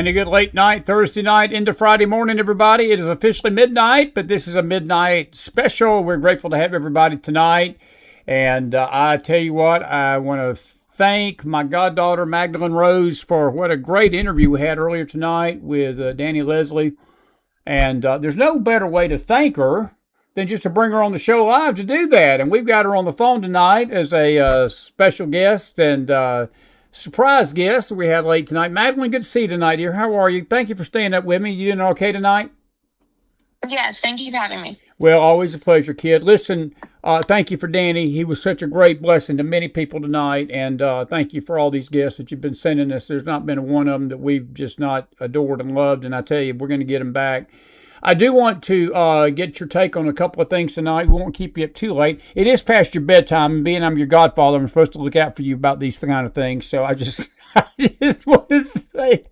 And a good late night, Thursday night into Friday morning, everybody. It is officially midnight, but this is a midnight special. We're grateful to have everybody tonight. And I tell you what, I want to thank my goddaughter, Magdalene Rose, for what a great interview we had earlier tonight with Danny Leslie. And there's no better way to thank her than just to bring her on the show live to do that. And we've got her on the phone tonight as a special guest and surprise guest we had late tonight. Magdalene, good to see you tonight, dear. How are you? Thank you for staying up with me. You doing okay tonight? Yes, thank you for having me. Well, always a pleasure, kid. Listen, thank you for Danny. He was such a great blessing to many people tonight, and thank you for all these guests that you've been sending us. There's not been one of them that we've just not adored and loved, and I tell you, we're going to get them back. I do want to get your take on a couple of things tonight. We won't keep you up too late. It is past your bedtime, and being I'm your godfather, I'm supposed to look out for you about these kind of things. So I just want to say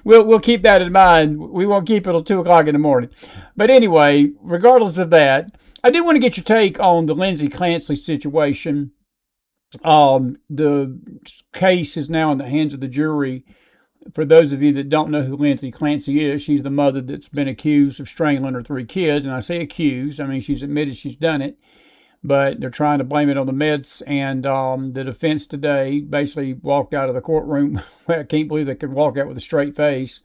we'll keep that in mind. We won't keep it till 2 o'clock in the morning. But anyway, regardless of that, I do want to get your take on the Lindsay Clancy situation. The case is now in the hands of the jury. For those of you that don't know who Lindsay Clancy is, she's the mother that's been accused of strangling her 3 kids. And I say accused, I mean, she's admitted she's done it. But they're trying to blame it on the meds. And the defense today basically walked out of the courtroom. I can't believe they could walk out with a straight face,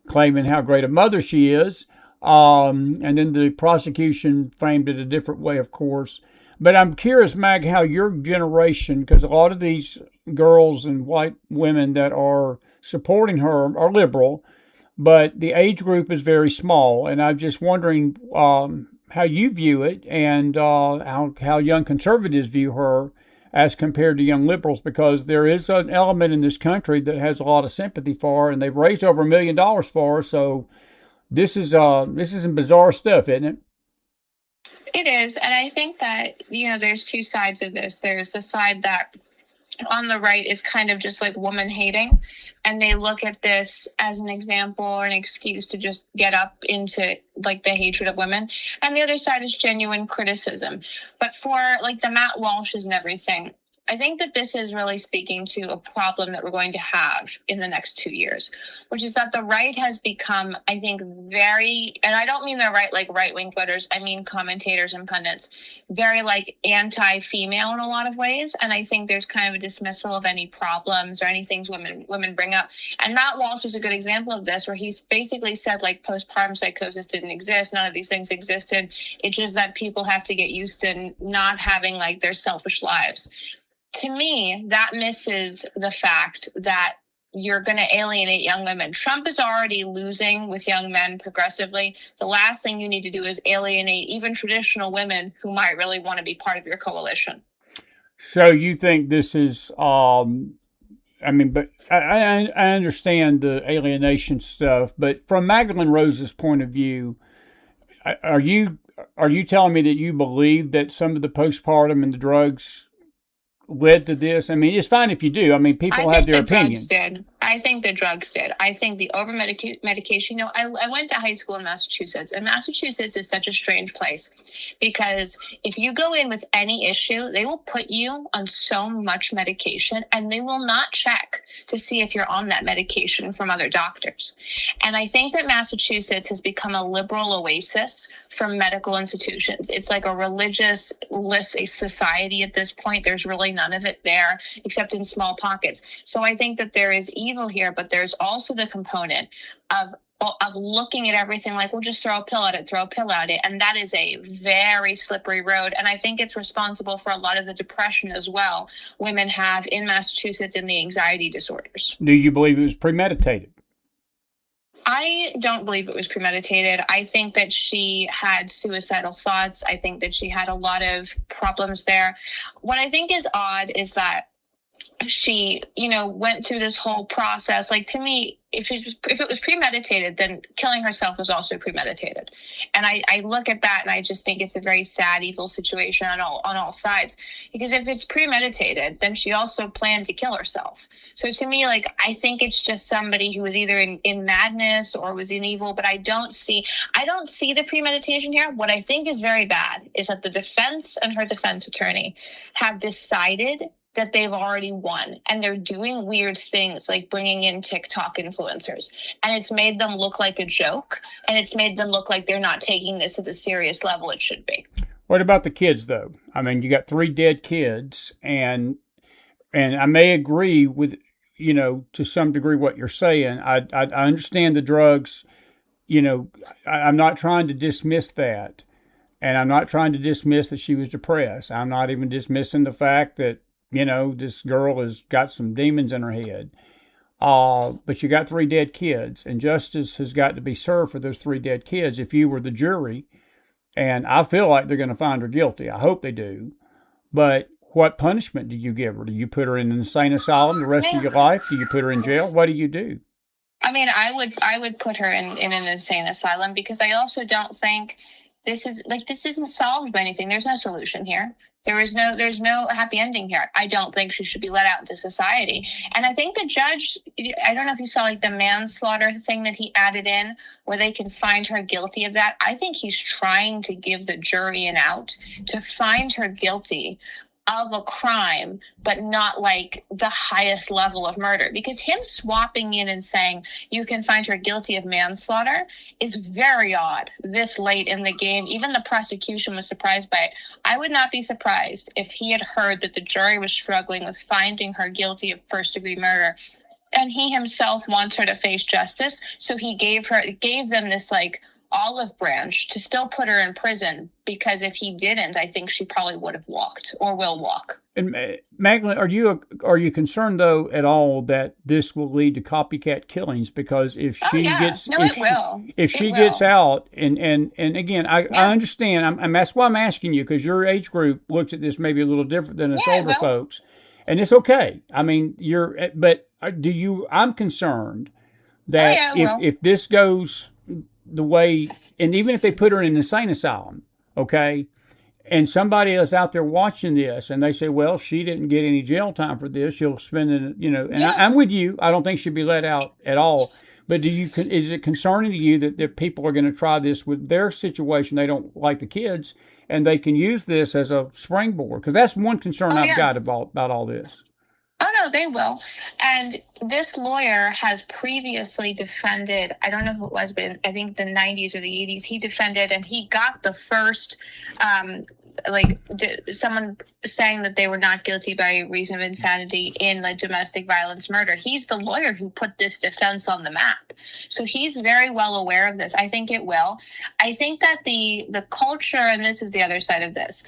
claiming how great a mother she is. And then the prosecution framed it a different way, of course. But I'm curious, Mag, how your generation, because a lot of these girls and white women that are supporting her are liberal, but the age group is very small. And I'm just wondering how you view it and how young conservatives view her as compared to young liberals, because there is an element in this country that has a lot of sympathy for her, and they've raised over $1 million for her. So this is some bizarre stuff, isn't it? It is, and I think that, there's 2 sides of this. There's the side that on the right is kind of just like woman hating, and they look at this as an example or an excuse to just get up into like the hatred of women. And the other side is genuine criticism. But for like the Matt Walshes and everything, I think that this is really speaking to a problem that we're going to have in the next 2 years, which is that the right has become, I think, very, and I don't mean the right like right-wing voters, I mean commentators and pundits, very like anti-female in a lot of ways. And I think there's kind of a dismissal of any problems or any things women bring up. And Matt Walsh is a good example of this, where he's basically said like postpartum psychosis didn't exist. None of these things existed. It's just that people have to get used to not having like their selfish lives. To me, that misses the fact that you're going to alienate young women. Trump is already losing with young men progressively. The last thing you need to do is alienate even traditional women who might really want to be part of your coalition. So you think this is, but I understand the alienation stuff, but from Magdalene Rose's point of view, are you telling me that you believe that some of the postpartum and the drugs led to this? I mean, it's fine if you do. I mean, people have their opinions. I think the drugs did. I think the over-medication, I went to high school in Massachusetts, and Massachusetts is such a strange place because if you go in with any issue, they will put you on so much medication, and they will not check to see if you're on that medication from other doctors. And I think that Massachusetts has become a liberal oasis for medical institutions. It's like a religious society at this point. There's really none of it there except in small pockets. So I think that there is evil here, but there's also the component of looking at everything like, we'll just throw a pill at it. And that is a very slippery road. And I think it's responsible for a lot of the depression as well women have in Massachusetts and the anxiety disorders. Do you believe it was premeditated? I don't believe it was premeditated. I think that she had suicidal thoughts. I think that she had a lot of problems there. What I think is odd is that she, went through this whole process. Like, to me, if it was premeditated, then killing herself was also premeditated. And I look at that and I just think it's a very sad, evil situation on all sides. Because if it's premeditated, then she also planned to kill herself. So to me, like, I think it's just somebody who was either in madness or was in evil, but I don't see the premeditation here. What I think is very bad is that the defense and her defense attorney have decided that they've already won. And they're doing weird things like bringing in TikTok influencers. And it's made them look like a joke. And it's made them look like they're not taking this at the serious level it should be. What about the kids, though? I mean, you got 3 dead kids, and I may agree with, to some degree what you're saying. I understand the drugs. I'm not trying to dismiss that. And I'm not trying to dismiss that she was depressed. I'm not even dismissing the fact that, this girl has got some demons in her head. But you got 3 dead kids, and justice has got to be served for those 3 dead kids. If you were the jury, and I feel like they're going to find her guilty. I hope they do. But what punishment do you give her? Do you put her in an insane asylum the rest of your life? Do you put her in jail? What do you do? I mean, I would put her in an insane asylum, because I also don't think this isn't solved by anything. There's no solution here. There's no happy ending here. I don't think she should be let out into society. And I think the judge, I don't know if you saw like the manslaughter thing that he added in where they can find her guilty of that. I think he's trying to give the jury an out to find her guilty of a crime, but not like the highest level of murder. Because him swapping in and saying you can find her guilty of manslaughter is very odd this late in the game. Even the prosecution was surprised by it. I would not be surprised if he had heard that the jury was struggling with finding her guilty of first-degree murder, and he himself wants her to face justice. So he gave them this like olive branch to still put her in prison, because if he didn't, I think she probably would have walked or will walk. And Magdalene, are you concerned though at all that this will lead to copycat killings? Because if she gets out, and again, I understand, and that's why I'm asking you, because your age group looks at this maybe a little different than us older folks, and it's okay. I mean, I'm concerned that if this goes the way, and even if they put her in an insane asylum, okay, and somebody else out there watching this, and they say, well, she didn't get any jail time for this, she'll spend it, I'm with you. I don't think she'll be let out at all. But is it concerning to you that people are going to try this with their situation? They don't like the kids, and they can use this as a springboard? Because that's one concern I've got about all this. Oh, no, they will. And this lawyer has previously defended, I don't know who it was, but I think the 90s or the 80s, he defended, and he got the first, someone saying that they were not guilty by reason of insanity in like domestic violence murder. He's the lawyer who put this defense on the map. So he's very well aware of this. I think it will. I think that the culture, and this is the other side of this,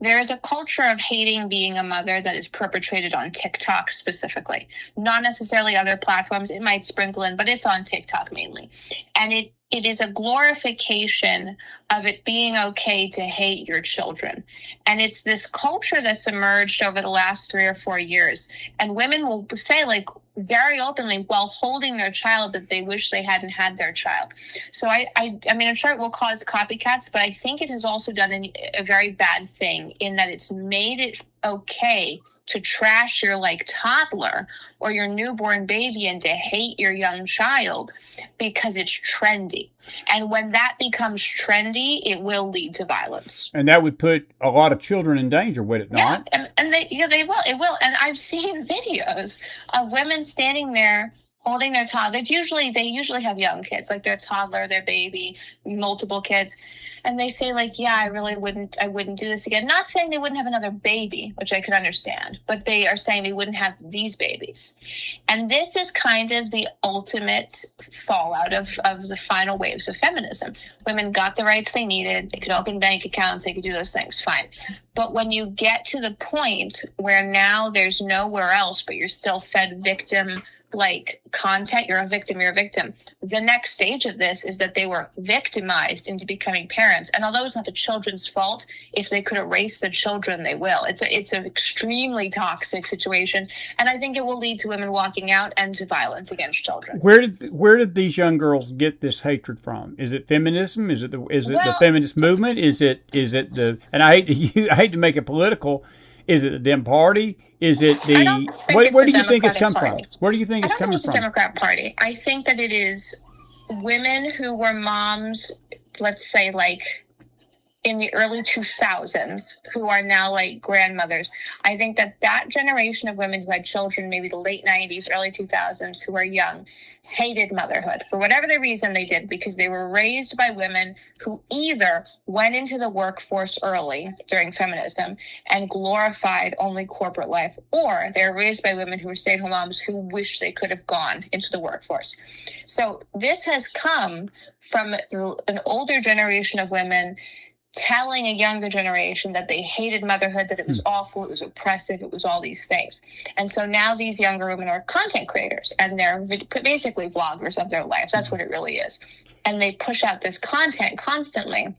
there is a culture of hating being a mother that is perpetrated on TikTok specifically. Not necessarily other platforms. It might sprinkle in, but it's on TikTok mainly. And it is a glorification of it being okay to hate your children. And it's this culture that's emerged over the last 3 or 4 years. And women will say, like, very openly while holding their child, that they wish they hadn't had their child. So I mean, I'm sure it will cause copycats, but I think it has also done a very bad thing in that it's made it okay to trash your like toddler or your newborn baby and to hate your young child because it's trendy. And when that becomes trendy, it will lead to violence. And that would put a lot of children in danger, would it not? Yeah, and they will. It will. And I've seen videos of women standing there holding their toddler. They usually have young kids, like their toddler, their baby, multiple kids. And they say, like, yeah, I wouldn't do this again. Not saying they wouldn't have another baby, which I could understand, but they are saying they wouldn't have these babies. And this is kind of the ultimate fallout of the final waves of feminism. Women got the rights they needed. They could open bank accounts. They could do those things. Fine. But when you get to the point where now there's nowhere else, but you're still fed victim like content, you're a victim. The next stage of this is that they were victimized into becoming parents. And although it's not the children's fault, if they could erase the children, they will. It's an extremely toxic situation. And I think it will lead to women walking out and to violence against children. Where did these young girls get this hatred from? Is it feminism? Is it the feminist movement? Is it the, and I hate to make it political, is it the Dem Party? Is it the... Where do you think it's come from? Where do you think it's coming from? I don't think it's the Democrat Party. I think that it is women who were moms, let's say, like, in the early 2000s who are now like grandmothers. I think that that generation of women who had children, maybe the late 90s, early 2000s, who are young, hated motherhood for whatever the reason they did, because they were raised by women who either went into the workforce early during feminism and glorified only corporate life, or they were raised by women who were stay-at-home moms who wish they could have gone into the workforce. So this has come from an older generation of women telling a younger generation that they hated motherhood, that it was awful, it was oppressive, it was all these things. And so now these younger women are content creators, and they're basically vloggers of their lives. That's what it really is. And they push out this content constantly.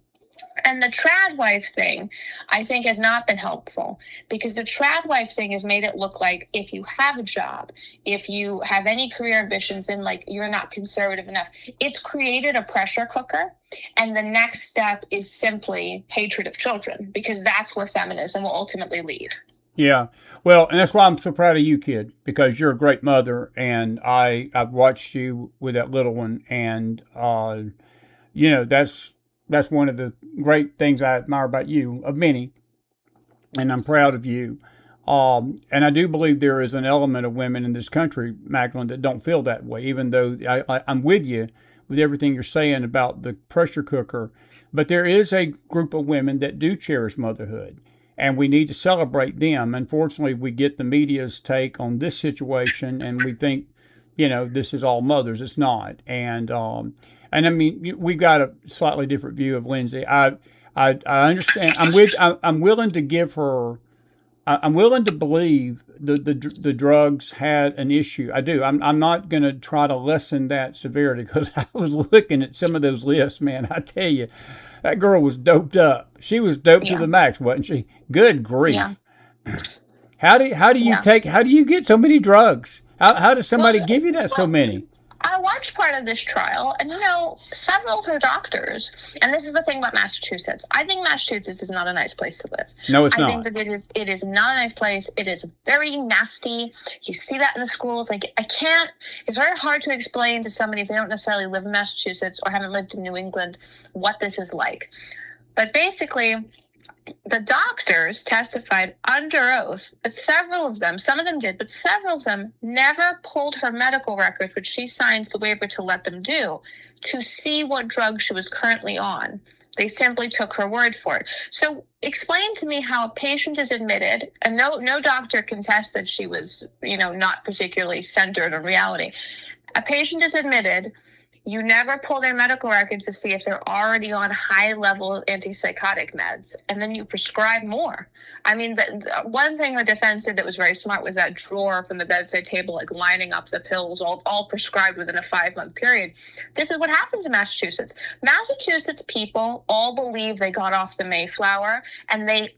And the trad wife thing, I think, has not been helpful, because the trad wife thing has made it look like if you have a job, if you have any career ambitions, then like you're not conservative enough. It's created a pressure cooker. And the next step is simply hatred of children, because that's where feminism will ultimately lead. Yeah. Well, and that's why I'm so proud of you, kid, because you're a great mother, and I've watched you with that little one, and you know, that's one of the great things I admire about you, of many, and I'm proud of you. And I do believe there is an element of women in this country, Magdalene, that don't feel that way, even though I'm with you with everything you're saying about the pressure cooker. But there is a group of women that do cherish motherhood, and we need to celebrate them. Unfortunately, we get the media's take on this situation, and we think, you know, this is all mothers. It's not. And I mean, we got a slightly different view of Lindsay. I understand. I'm willing to give her. I'm willing to believe the drugs had an issue. I do. I'm not going to try to lessen that severity, because I was looking at some of those lists, man. I tell you, that girl was doped up. She was doped to the max, wasn't she? Good grief. Yeah. How do you get so many drugs? How does somebody give you that so many? I watched part of this trial, and, you know, several of her doctors, and this is the thing about Massachusetts. I think Massachusetts is not a nice place to live. No, it's not. I think that it is not a nice place. It is very nasty. You see that in the schools. Like, it's very hard to explain to somebody if they don't necessarily live in Massachusetts or haven't lived in New England what this is like. But basically, the doctors testified under oath that several of them, some of them did, but several of them never pulled her medical records, which she signed the waiver to let them do, to see what drug she was currently on. They simply took her word for it. So explain to me how a patient is admitted, and no doctor can test that she was, you know, not particularly centered on reality. A patient is admitted. You never pull their medical records to see if they're already on high-level antipsychotic meds, and then you prescribe more. I mean, the one thing her defense did that was very smart was that drawer from the bedside table, like lining up the pills, all prescribed within a 5-month period. This is what happens in Massachusetts. Massachusetts people all believe they got off the Mayflower, and they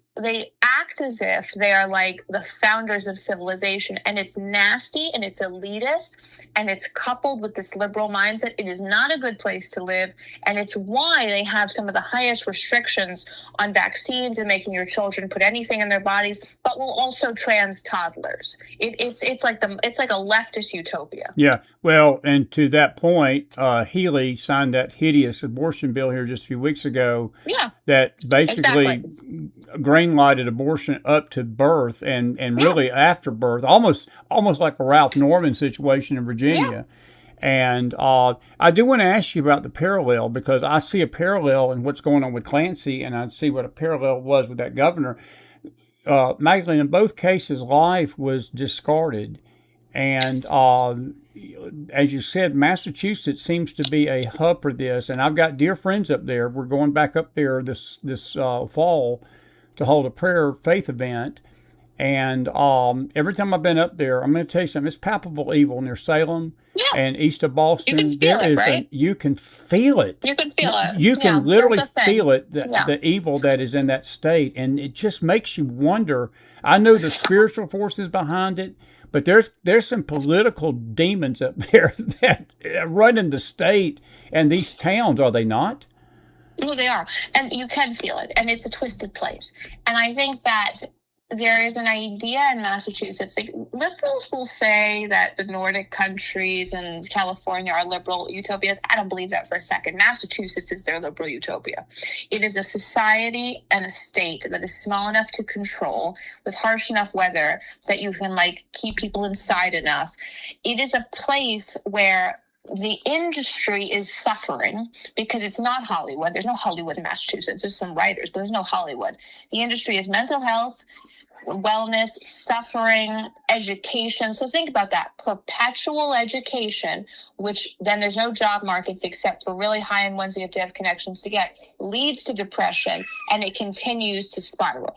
act as if they are like the founders of civilization, and it's nasty and it's elitist and it's coupled with this liberal mindset. It is not a good place to live, and it's why they have some of the highest restrictions on vaccines and making your children put anything in their bodies, but will also trans toddlers. It's like a leftist utopia. Yeah, well, and to that point, Healy signed that hideous abortion bill here just a few weeks ago. Yeah, that basically green-lighted abortion up to birth and really after birth, almost like a Ralph Norman situation in Virginia. Yeah. And I do want to ask you about the parallel, because I see a parallel in what's going on with Clancy, and I see what a parallel was with that governor. Magdalene, in both cases, life was discarded. And as you said, Massachusetts seems to be a hub for this. And I've got dear friends up there. We're going back up there this fall to hold a prayer faith event. And every time I've been up there, I'm going to tell you something. It's palpable evil near Salem and east of Boston. You can feel it, right? You can feel it. You can feel it. You can literally feel it, the evil that is in that state. And it just makes you wonder. I know the spiritual forces behind it, but there's some political demons up there that run in the state and these towns, are they not? Well, they are. And you can feel it. And it's a twisted place. And I think that there is an idea in Massachusetts. Like, liberals will say that the Nordic countries and California are liberal utopias. I don't believe that for a second. Massachusetts is their liberal utopia. It is a society and a state that is small enough to control, with harsh enough weather that you can keep people inside enough. It is a place where the industry is suffering because it's not Hollywood. There's no Hollywood in Massachusetts. There's some writers, but there's no Hollywood. The industry is mental health, wellness, suffering, education. So think about that. Perpetual education, which then there's no job markets except for really high-end ones you have to have connections to get, leads to depression, and it continues to spiral.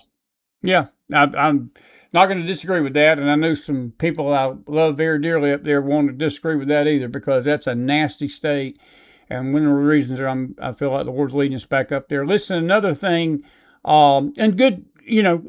Yeah, I'm not going to disagree with that, and I know some people I love very dearly up there won't disagree with that either, because that's a nasty state, and one of the reasons I feel like the Lord's leading us back up there. Listen, another thing, and good,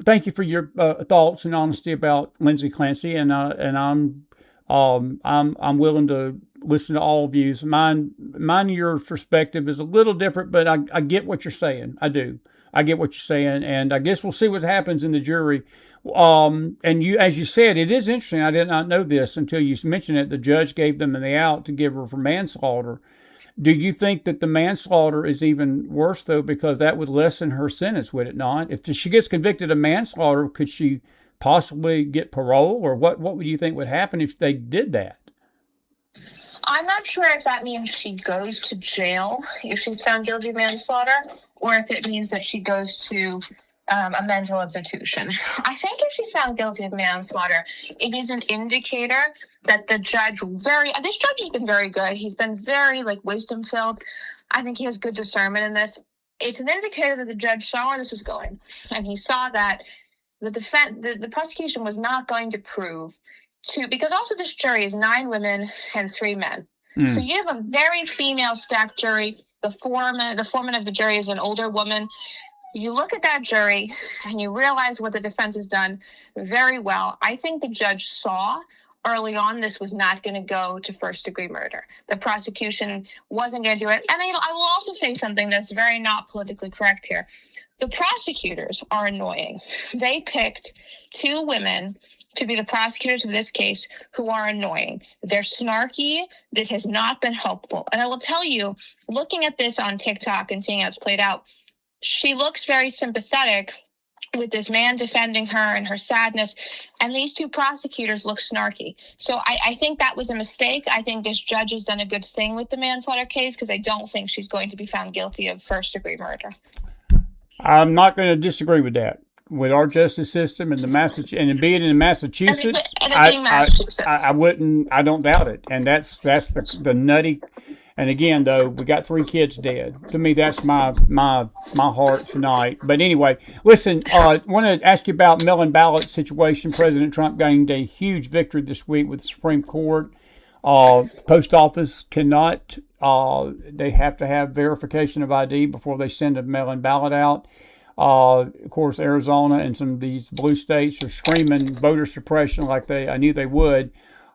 thank you for your thoughts and honesty about Lindsay Clancy, and I'm willing to listen to all views. Mine, your perspective is a little different, but I get what you're saying. I do. I get what you're saying, and I guess we'll see what happens in the jury. And you, as you said, it is interesting. I did not know this until you mentioned it. The judge gave them the out to give her for manslaughter. Do you think that the manslaughter is even worse, though, because that would lessen her sentence, would it not? If she gets convicted of manslaughter, could she possibly get parole, or what would you think would happen if they did that? I'm not sure if that means she goes to jail if she's found guilty of manslaughter, or if it means that she goes to a mental institution. I think if she's found guilty of manslaughter, it is an indicator that this judge has been very good. He's been very wisdom filled. I think he has good discernment in this. It's an indicator that the judge saw where this was going, and he saw that the prosecution was not going to prove because also this jury is 9 women and 3 men. So you have a very female stacked jury. The foreman of the jury is an older woman. You look at that jury and you realize what the defense has done very well. I think the judge saw early on this was not going to go to first-degree murder. The prosecution wasn't going to do it. And I will also say something that's very not politically correct here. The prosecutors are annoying. They picked 2 women to be the prosecutors of this case who are annoying. They're snarky. This has not been helpful. And I will tell you, looking at this on TikTok and seeing how it's played out, she looks very sympathetic with this man defending her and her sadness, and these 2 prosecutors look snarky. So I think that was a mistake. I think this judge has done a good thing with the manslaughter case, because I don't think she's going to be found guilty of first-degree murder. I'm not going to disagree with that. With our justice system and and being in Massachusetts, I wouldn't. I don't doubt it, and that's the nutty. And again, though, we got 3 kids dead. To me, that's my heart tonight. But anyway, listen, I want to ask you about mail-in ballot situation. President Trump gained a huge victory this week with the Supreme Court. Post office cannot. They have to have verification of ID before they send a mail-in ballot out. Of course, Arizona and some of these blue states are screaming voter suppression like I knew they would.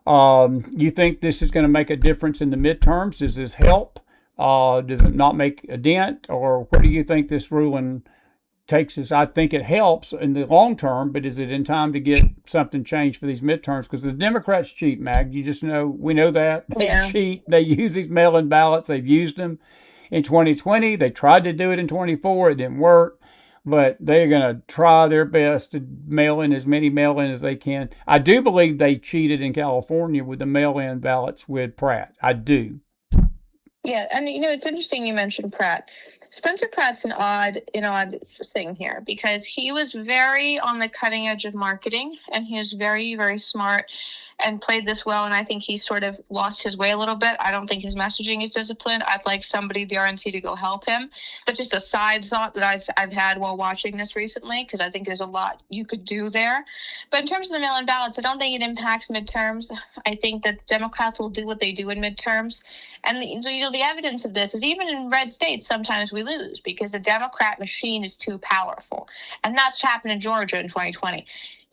You think this is going to make a difference in the midterms? Does this help? Does it not make a dent? Or where do you think this ruling takes us? I think it helps in the long term, but is it in time to get something changed for these midterms? Because the Democrats cheat, Mag. We know that. They cheat. They use these mail-in ballots. They've used them in 2020. They tried to do it in 24. It didn't work. But they're going to try their best to mail in as many mail-in as they can. I do believe they cheated in California with the mail-in ballots with Pratt. I do. Yeah, and it's interesting you mentioned Pratt. Spencer Pratt's an odd thing here, because he was very on the cutting edge of marketing, and he is very, very smart and played this well, and I think he sort of lost his way a little bit. I don't think his messaging is disciplined. I'd like somebody at the RNC to go help him. That's just a side thought that I've had while watching this recently, because I think there's a lot you could do there. But in terms of the mail-in ballots, I don't think it impacts midterms. I think that Democrats will do what they do in midterms. And the evidence of this is even in red states, sometimes we lose because the Democrat machine is too powerful. And that's happened in Georgia in 2020.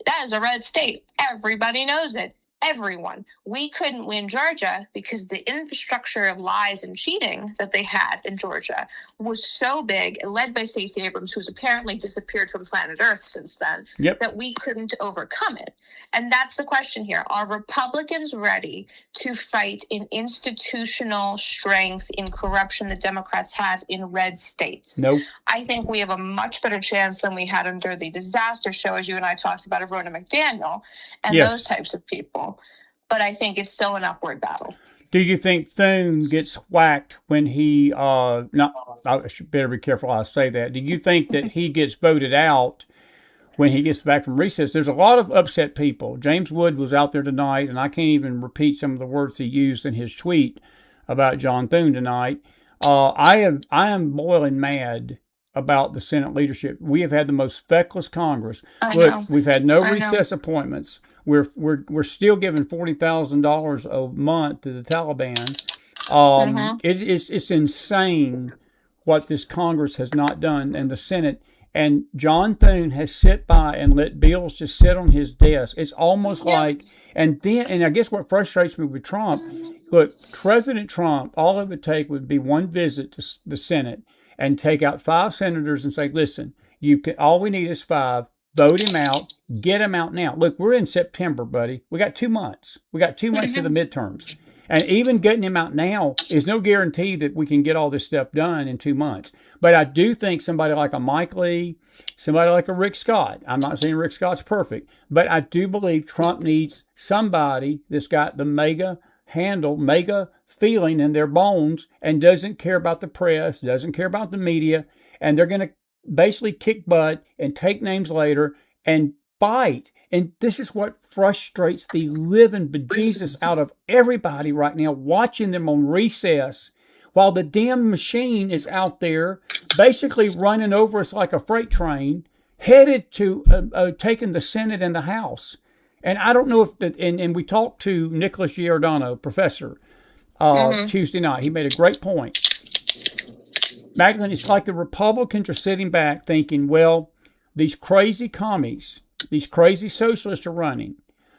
That is a red state. Everybody knows it. everyone. We couldn't win Georgia because the infrastructure of lies and cheating that they had in Georgia was so big, led by Stacey Abrams, who's apparently disappeared from planet Earth since then, that we couldn't overcome it. And that's the question here. Are Republicans ready to fight in institutional strength in corruption that Democrats have in red states? No. I think we have a much better chance than we had under the disaster show, as you and I talked about, of Ronna McDaniel and those types of people. But I think it's still an upward battle. Do you think Thune gets whacked when he, I should better be careful how I say that. Do you think that he gets voted out when he gets back from recess? There's a lot of upset people. James Wood was out there tonight, and I can't even repeat some of the words he used in his tweet about John Thune tonight. I am boiling mad about the Senate leadership. We have had the most feckless Congress. Look, we've had no recess appointments. We're still giving $40,000 a month to the Taliban. It's insane what this Congress has not done, and the Senate. And John Thune has sit by and let bills just sit on his desk. It's almost like, and I guess what frustrates me with Trump, look, President Trump, all it would take would be one visit to the Senate and take out 5 senators and say, listen, all we need is 5. Vote him out. Get him out now. Look, we're in September, buddy. We got 2 months. We got 2 months to the midterms. And even getting him out now is no guarantee that we can get all this stuff done in 2 months. But I do think somebody like a Mike Lee, somebody like a Rick Scott, I'm not saying Rick Scott's perfect, but I do believe Trump needs somebody that's got the mega feeling in their bones and doesn't care about the press, doesn't care about the media, and they're going to basically kick butt and take names later and fight. And this is what frustrates the living bejesus out of everybody right now, watching them on recess while the damn machine is out there basically running over us like a freight train, headed to taking the Senate and the House. And I don't know if and we talked to Nicholas Giordano, professor, Tuesday night. He made a great point. Magdalene, it's like the Republicans are sitting back thinking, well, these crazy commies, these crazy socialists are running.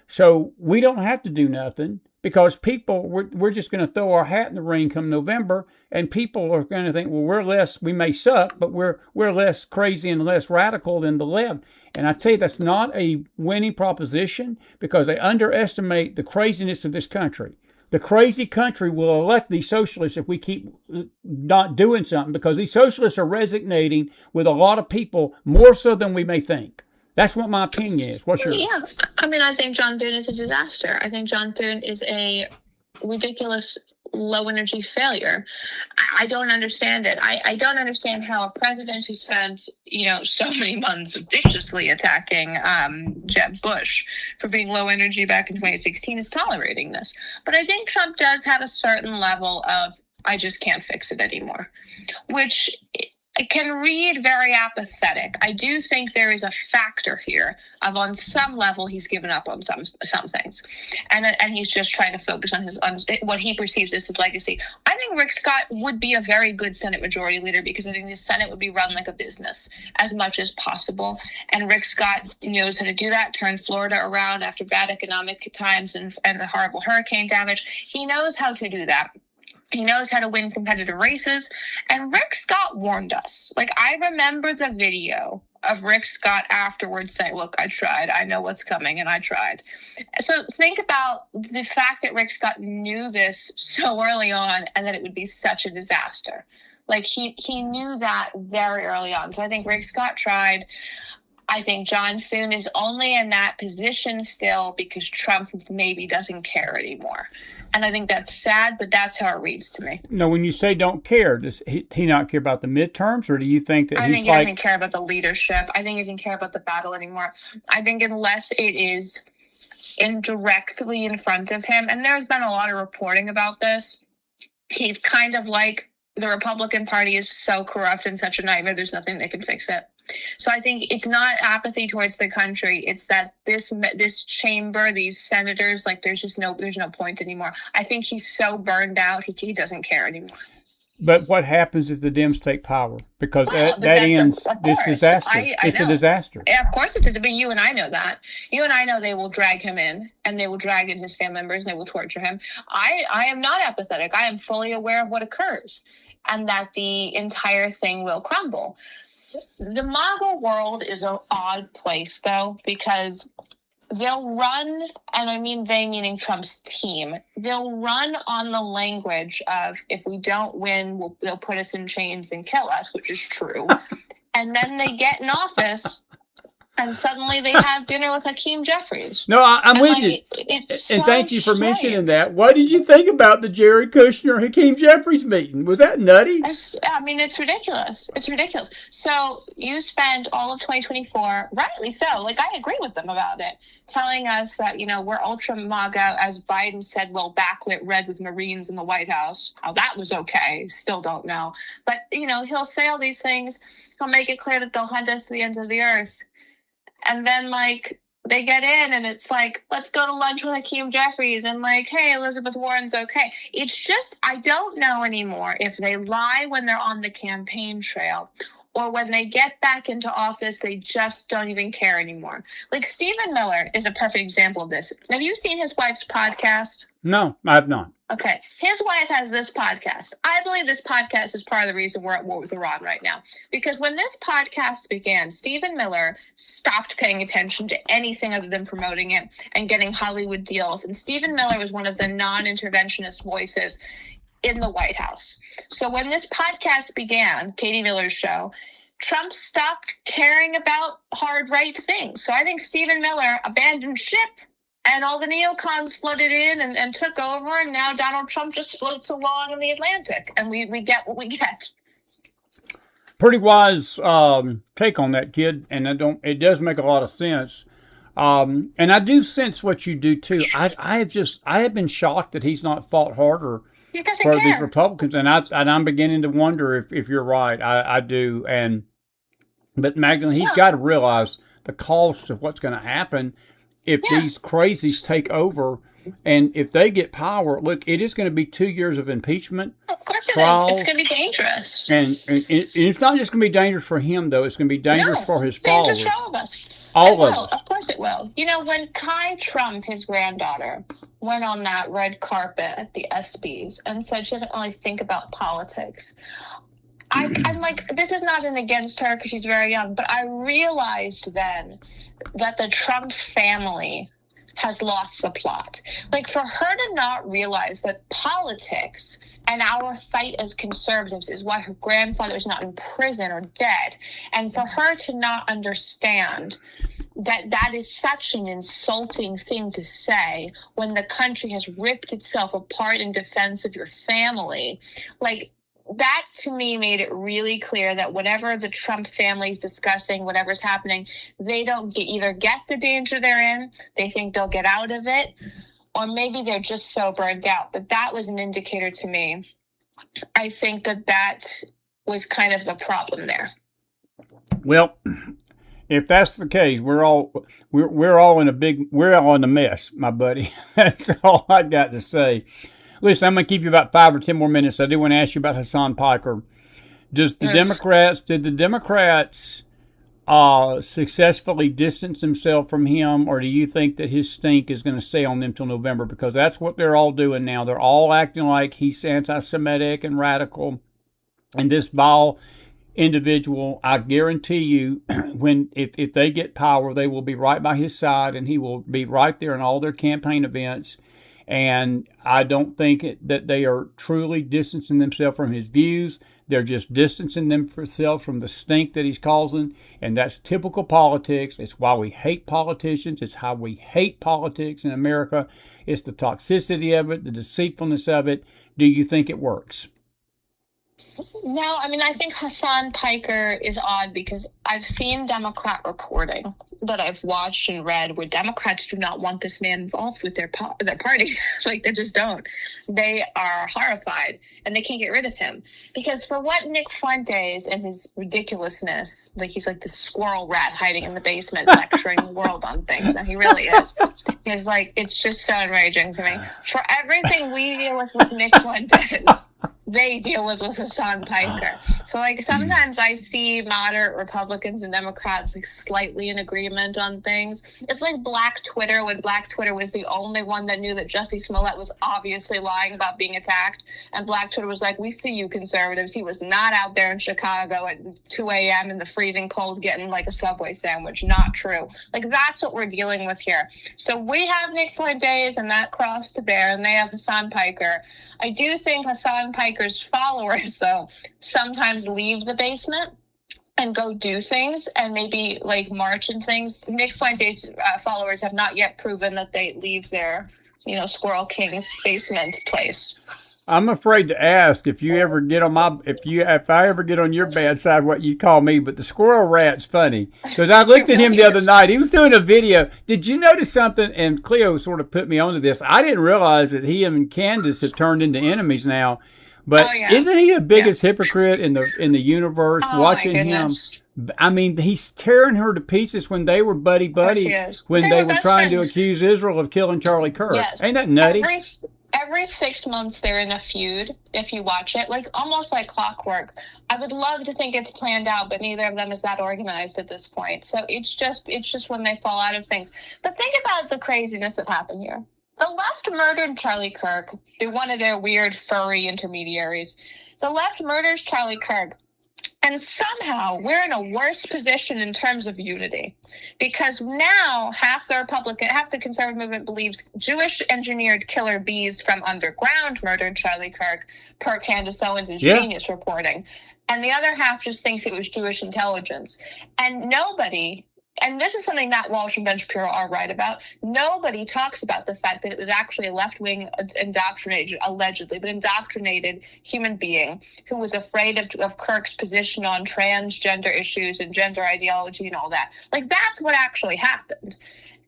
So we don't have to do nothing because people, we're just going to throw our hat in the ring come November, and people are going to think, well, we may suck, but we're less crazy and less radical than the left. And I tell you, that's not a winning proposition because they underestimate the craziness of this country. The crazy country will elect these socialists if we keep not doing something because these socialists are resonating with a lot of people more so than we may think. That's what my opinion is. What's yours? Yeah. I mean, I think John Thune is a disaster. I think John Thune is a ridiculous low-energy failure. I don't understand it. I don't understand how a president who spent, so many months viciously attacking Jeb Bush for being low energy back in 2016 is tolerating this. But I think Trump does have a certain level of, I just can't fix it anymore, which it can read very apathetic. I do think there is a factor here of on some level he's given up on some things, and he's just trying to focus on what he perceives as his legacy. I think Rick Scott would be a very good Senate Majority Leader because I think the Senate would be run like a business as much as possible, and Rick Scott knows how to do that. Turn Florida around after bad economic times and the horrible hurricane damage. He knows how to do that. He knows how to win competitive races. And Rick Scott warned us. Like, I remember the video of Rick Scott afterwards saying, look, I tried. I know what's coming, and I tried. So think about the fact that Rick Scott knew this so early on and that it would be such a disaster. Like, he knew that very early on. So I think Rick Scott tried. I think John Thune is only in that position still because Trump maybe doesn't care anymore. And I think that's sad, but that's how it reads to me. No, when you say don't care, does he not care about the midterms, or do you think that I think he doesn't care about the leadership. I think he doesn't care about the battle anymore. I think unless it is indirectly in front of him, and there's been a lot of reporting about this, he's kind of like the Republican Party is so corrupt and such a nightmare, there's nothing that can fix it. So I think it's not apathy towards the country. It's that this chamber, these senators, like there's no point anymore. I think he's so burned out, he doesn't care anymore. But what happens if the Dems take power? Because Well, that ends of this course. disaster. I It's a know. disaster. Yeah, of course it is. But you and I know that. You and I know they will drag him in, and they will drag in his family members, and they will torture him. I am not apathetic. I am fully aware of what occurs, and that the entire thing will crumble. The MAGA world is an odd place, though, because they'll run, and I mean they meaning Trump's team, they'll run on the language of, if we don't win, they'll put us in chains and kill us, which is true. And then they get in office, and suddenly they have dinner with Hakeem Jeffries. No, I'm with you. It's and so thank you for strange. mentioning that. What did you think about the Jared Kushner Hakeem Jeffries meeting? Was that nutty? I mean, it's ridiculous. It's ridiculous. So you spent all of 2024, rightly so, like I agree with them about it, telling us that, we're ultra MAGA, as Biden said, well, backlit red with Marines in the White House. How that was okay, still don't know. But, he'll say all these things. He'll make it clear that they'll hunt us to the ends of the earth. And then, they get in and it's like, let's go to lunch with Hakeem Jeffries and hey, Elizabeth Warren's okay. It's just, I don't know anymore if they lie when they're on the campaign trail or when they get back into office, they just don't even care anymore. Stephen Miller is a perfect example of this. Have you seen his wife's podcast? No, I have not. Okay. His wife has this podcast. I believe this podcast is part of the reason we're at war with Iran right now. Because when this podcast began, Stephen Miller stopped paying attention to anything other than promoting it and getting Hollywood deals. And Stephen Miller was one of the non-interventionist voices in the White House. So when this podcast began, Katie Miller's show, Trump stopped caring about hard right things. So I think Stephen Miller abandoned ship. And all the neocons flooded in and took over, and now Donald Trump just floats along in the Atlantic, and we get what we get. Pretty wise take on that, kid, and it does make a lot of sense. And I do sense what you do too. I have been shocked that he's not fought harder for these Republicans, and I'm beginning to wonder if you're right. I do, but Magdalene, he's got to realize the cost of what's going to happen if these crazies take over, and if they get power. Look, it is going to be 2 years of impeachment. Of course trials, it is. It's going to be dangerous. And it's not just going to be dangerous for him, though. It's going to be dangerous for his followers. Dangerous for all of us. All of us. Of course it will. When Kai Trump, his granddaughter, went on that red carpet at the ESPYs and said she doesn't really think about politics, I'm like, this is nothing against her because she's very young, but I realized then that the Trump family has lost the plot. For her to not realize that politics and our fight as conservatives is why her grandfather is not in prison or dead, and for her to not understand that is such an insulting thing to say when the country has ripped itself apart in defense of your family, that to me made it really clear that whatever the Trump family is discussing, whatever's happening, they don't either get the danger they're in, they think they'll get out of it, or maybe they're just so burned out. But that was an indicator to me. I think that was kind of the problem there. Well, if that's the case, we're all in a mess, my buddy. That's all I got to say. Listen, I'm going to keep you about 5 or 10 more minutes. I do want to ask you about Hassan Piker. Did the Democrats successfully distance themselves from him, or do you think that his stink is going to stay on them till November? Because that's what they're all doing now. They're all acting like he's anti-Semitic and radical. And this vile individual, I guarantee you, if they get power, they will be right by his side, and he will be right there in all their campaign events. And I don't think that they are truly distancing themselves from his views. They're just distancing themselves from the stink that he's causing. And that's typical politics. It's why we hate politicians. It's how we hate politics in America. It's the toxicity of it, the deceitfulness of it. Do you think it works? No, I think Hassan Piker is odd because I've seen Democrat reporting that I've watched and read where Democrats do not want this man involved with their party. They just don't. They are horrified and they can't get rid of him. Because for what Nick Fuentes and his ridiculousness, he's like the squirrel rat hiding in the basement lecturing the world on things, and he really is. It's just so enraging to me. For everything we deal with Nick Fuentes, they deal with Hassan Piker. So, like, sometimes I see moderate Republicans and Democrats, like, slightly in agreement on things. It's like Black Twitter, when Black Twitter was the only one that knew that Jussie Smollett was obviously lying about being attacked. And Black Twitter was like, we see you conservatives. He was not out there in Chicago at 2 a.m. in the freezing cold getting, like, a Subway sandwich. Not true. Like, that's what we're dealing with here. So we have Nick Fuentes and that cross to bear, and they have Hassan Piker. I do think Hassan Piker's followers, though, sometimes leave the basement and go do things and maybe, like, march and things. Nick Fuentes' followers have not yet proven that they leave their, Squirrel King's basement place. I'm afraid to ask if you ever get on if I ever get on your bad side, what you call me. But the squirrel rat's funny because I looked at him the other night. He was doing a video. Did you notice something? And Cleo sort of put me onto this. I didn't realize that he and Candace have turned into enemies now. But isn't he the biggest hypocrite in the universe? Watching him, I mean, he's tearing her to pieces when they were buddy when they were trying to accuse Israel of killing Charlie Kirk. Yes. Ain't that nutty? Every 6 months they're in a feud, if you watch it, like almost like clockwork. I would love to think it's planned out, but neither of them is that organized at this point. So it's just when they fall out of things. But think about the craziness that happened here. The left murdered Charlie Kirk through one of their weird furry intermediaries. The left murders Charlie Kirk. And somehow we're in a worse position in terms of unity because now half the conservative movement believes Jewish engineered killer bees from underground murdered Charlie Kirk per Candace Owens' Genius reporting. And the other half just thinks it was Jewish intelligence. And nobody, and this is something Matt Walsh and Ben Shapiro are right about, nobody talks about the fact that it was actually a left-wing allegedly indoctrinated human being who was afraid of Kirk's position on transgender issues and gender ideology and all that. Like, that's what actually happened.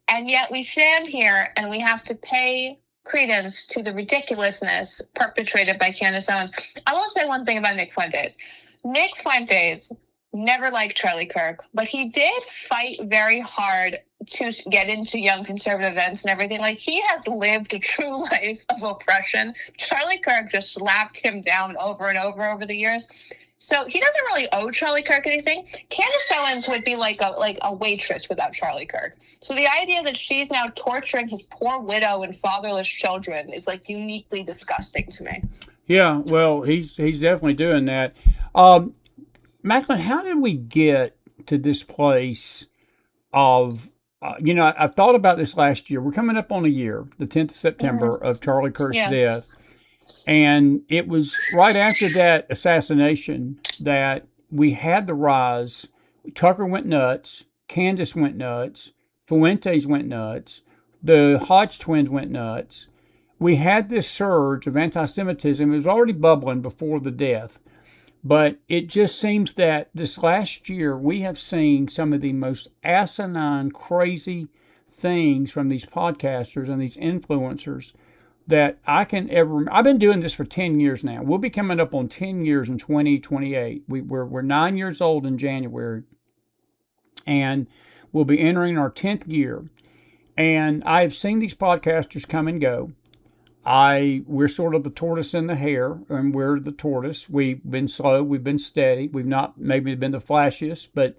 And yet we stand here and we have to pay credence to the ridiculousness perpetrated by Candace Owens. I will say one thing about Nick Fuentes. Nick Fuentes never liked Charlie Kirk, but he did fight very hard to get into young conservative events and everything. Like, he has lived a true life of oppression. Charlie Kirk just slapped him down over and over the years. So he doesn't really owe Charlie Kirk anything. Candace Owens would be like a waitress without Charlie Kirk. So the idea that she's now torturing his poor widow and fatherless children is, like, uniquely disgusting to me. Yeah, well, he's definitely doing that. Macklin, how did we get to this place of, I've thought about this last year. We're coming up on a year, the 10th of September, of Charlie Kirk's death. And it was right after that assassination that we had the rise. Tucker went nuts. Candace went nuts. Fuentes went nuts. The Hodge twins went nuts. We had this surge of anti-Semitism. It was already bubbling before the death. But it just seems that this last year we have seen some of the most asinine, crazy things from these podcasters and these influencers that I can ever. I've been doing this for 10 years now. We'll be coming up on 10 years in 2028. We're 9 years old in January, and we'll be entering our 10th year. And I've seen these podcasters come and go. We're sort of the tortoise and the hare, and we're the tortoise. We've been slow, we've been steady. We've not maybe been the flashiest, but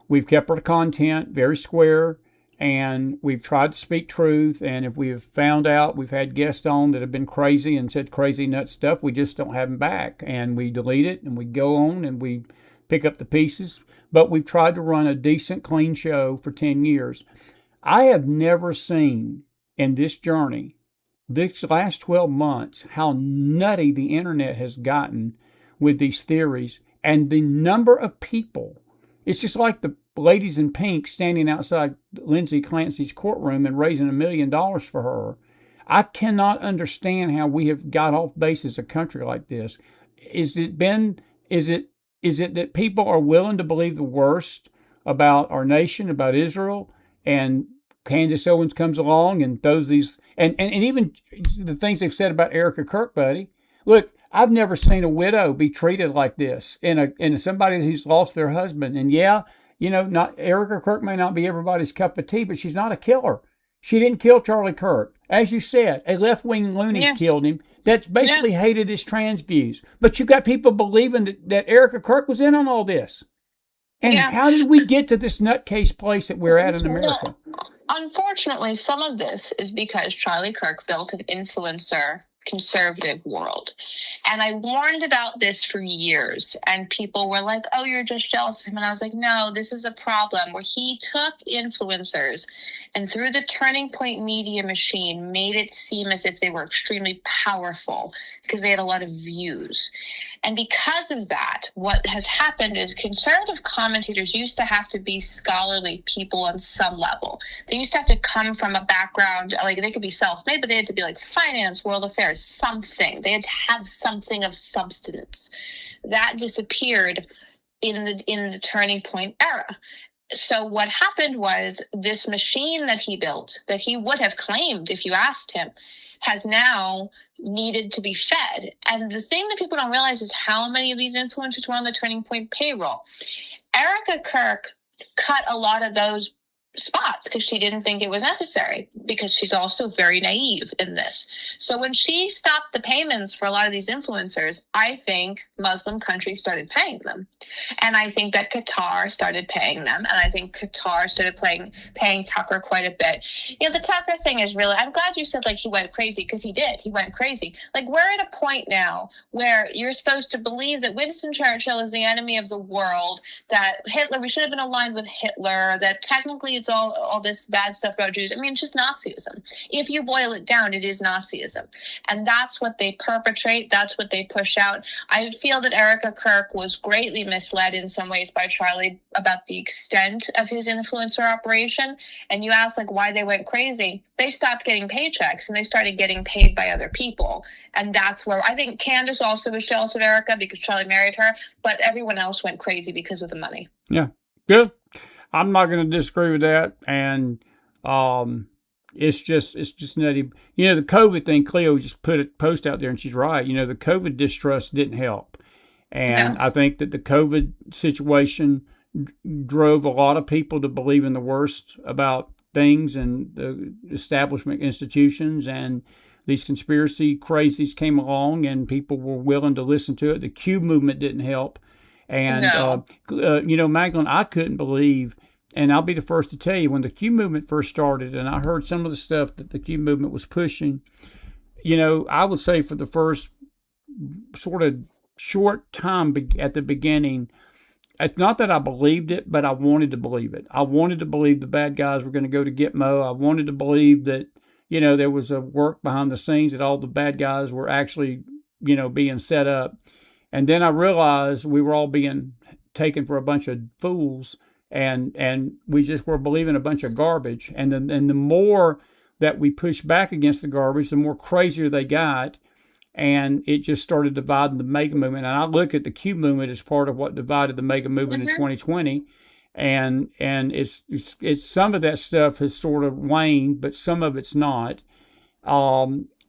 we've kept our content very square, and we've tried to speak truth. And if we have found out, we've had guests on that have been crazy and said crazy nut stuff, we just don't have them back. And we delete it, and we go on, and we pick up the pieces. But we've tried to run a decent, clean show for 10 years. I have never seen in this journey, this last 12 months, how nutty the internet has gotten with these theories and the number of people. It's just like the ladies in pink standing outside Lindsay Clancy's courtroom and raising $1 million for her. I cannot understand how we have got off base as a country like this. Is it that people are willing to believe the worst about our nation, about Israel, and Candace Owens comes along and throws these, and even the things they've said about Erica Kirk, buddy. Look, I've never seen a widow be treated like this in somebody who's lost their husband. And not Erica Kirk may not be everybody's cup of tea, but she's not a killer. She didn't kill Charlie Kirk. As you said, a left-wing loony killed him that's basically hated his trans views. But you got people believing that Erica Kirk was in on all this. And how did we get to this nutcase place that we're at in America? Unfortunately, some of this is because Charlie Kirk built an influencer conservative world. And I warned about this for years, and people were like, oh, you're just jealous of him. And I was like, no, this is a problem where he took influencers and through the Turning Point media machine made it seem as if they were extremely powerful because they had a lot of views. And because of that, what has happened is conservative commentators used to have to be scholarly people on some level. They used to have to come from a background, like they could be self-made, but they had to be like finance, world affairs, something. They had to have something of substance. That disappeared in the Turning Point era. So what happened was this machine that he built, that he would have claimed if you asked him, has now needed to be fed. And the thing that people don't realize is how many of these influencers were on the Turning Point payroll. Erica Kirk cut a lot of those spots because she didn't think it was necessary, because she's also very naive in this. So when she stopped the payments for a lot of these influencers, I think Muslim countries started paying them. And I think that Qatar started paying them. And I think Qatar started paying Tucker quite a bit. You know, the Tucker thing is really, I'm glad you said like he went crazy, because he did. He went crazy. Like we're at a point now where you're supposed to believe that Winston Churchill is the enemy of the world, that Hitler, we should have been aligned with Hitler, that technically it's all this bad stuff about Jews. I mean, it's just Nazism. If you boil it down, it is Nazism. And that's what they perpetrate. That's what they push out. I feel that Erica Kirk was greatly misled in some ways by Charlie about the extent of his influencer operation. And you ask like why they went crazy. They stopped getting paychecks and they started getting paid by other people. And that's where I think Candace also was jealous of Erica because Charlie married her, but everyone else went crazy because of the money. Yeah, good. I'm not going to disagree with that, and it's just nutty. You know, the COVID thing, Cleo just put a post out there, and she's right. You know, the COVID distrust didn't help, and I think that the COVID situation drove a lot of people to believe in the worst about things and the establishment institutions, and these conspiracy crazies came along, and people were willing to listen to it. The Q movement didn't help. And, you know, Magdalene, I couldn't believe, and I'll be the first to tell you, when the Q movement first started and I heard some of the stuff that the Q movement was pushing, you know, I would say for the first sort of short time at the beginning, it's not that I believed it, but I wanted to believe it. I wanted to believe the bad guys were going to go to Gitmo. I wanted to believe that, you know, there was a work behind the scenes, that all the bad guys were actually, you know, being set up. And then I realized we were all being taken for a bunch of fools, and we just were believing a bunch of garbage. And the more that we pushed back against the garbage, the more crazier they got, and it just started dividing the mega movement. And I look at the Q movement as part of what divided the mega movement in 2020. And it's some of that stuff has sort of waned, but some of it's not.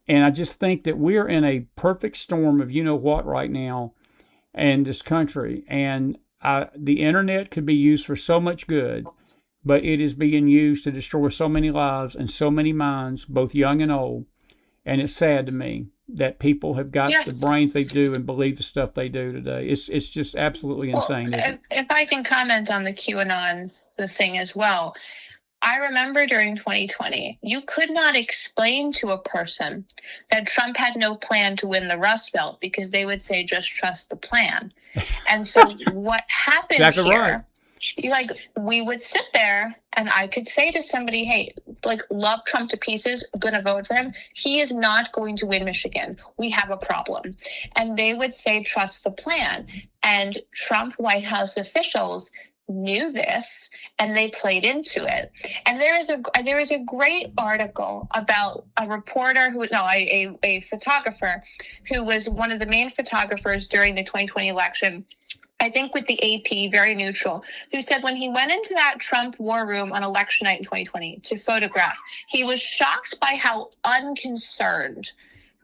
And I just think that we're in a perfect storm of you know what right now in this country. And the internet could be used for so much good, but it is being used to destroy so many lives and so many minds, both young and old. And it's sad to me that people have got the brains they do and believe the stuff they do today. It's just absolutely insane. If I can comment on the QAnon the thing as well. I remember during 2020, you could not explain to a person that Trump had no plan to win the Rust Belt because they would say, just trust the plan. And so what happened here, we would sit there and I could say to somebody, hey, like, love Trump to pieces, gonna vote for him. He is not going to win Michigan. We have a problem. And they would say, trust the plan. And Trump White House officials knew this and they played into it. And there is a great article about a reporter a photographer who was one of the main photographers during the 2020 election, I think with the AP, very neutral, who said when he went into that Trump war room on election night in 2020 to photograph, he was shocked by how unconcerned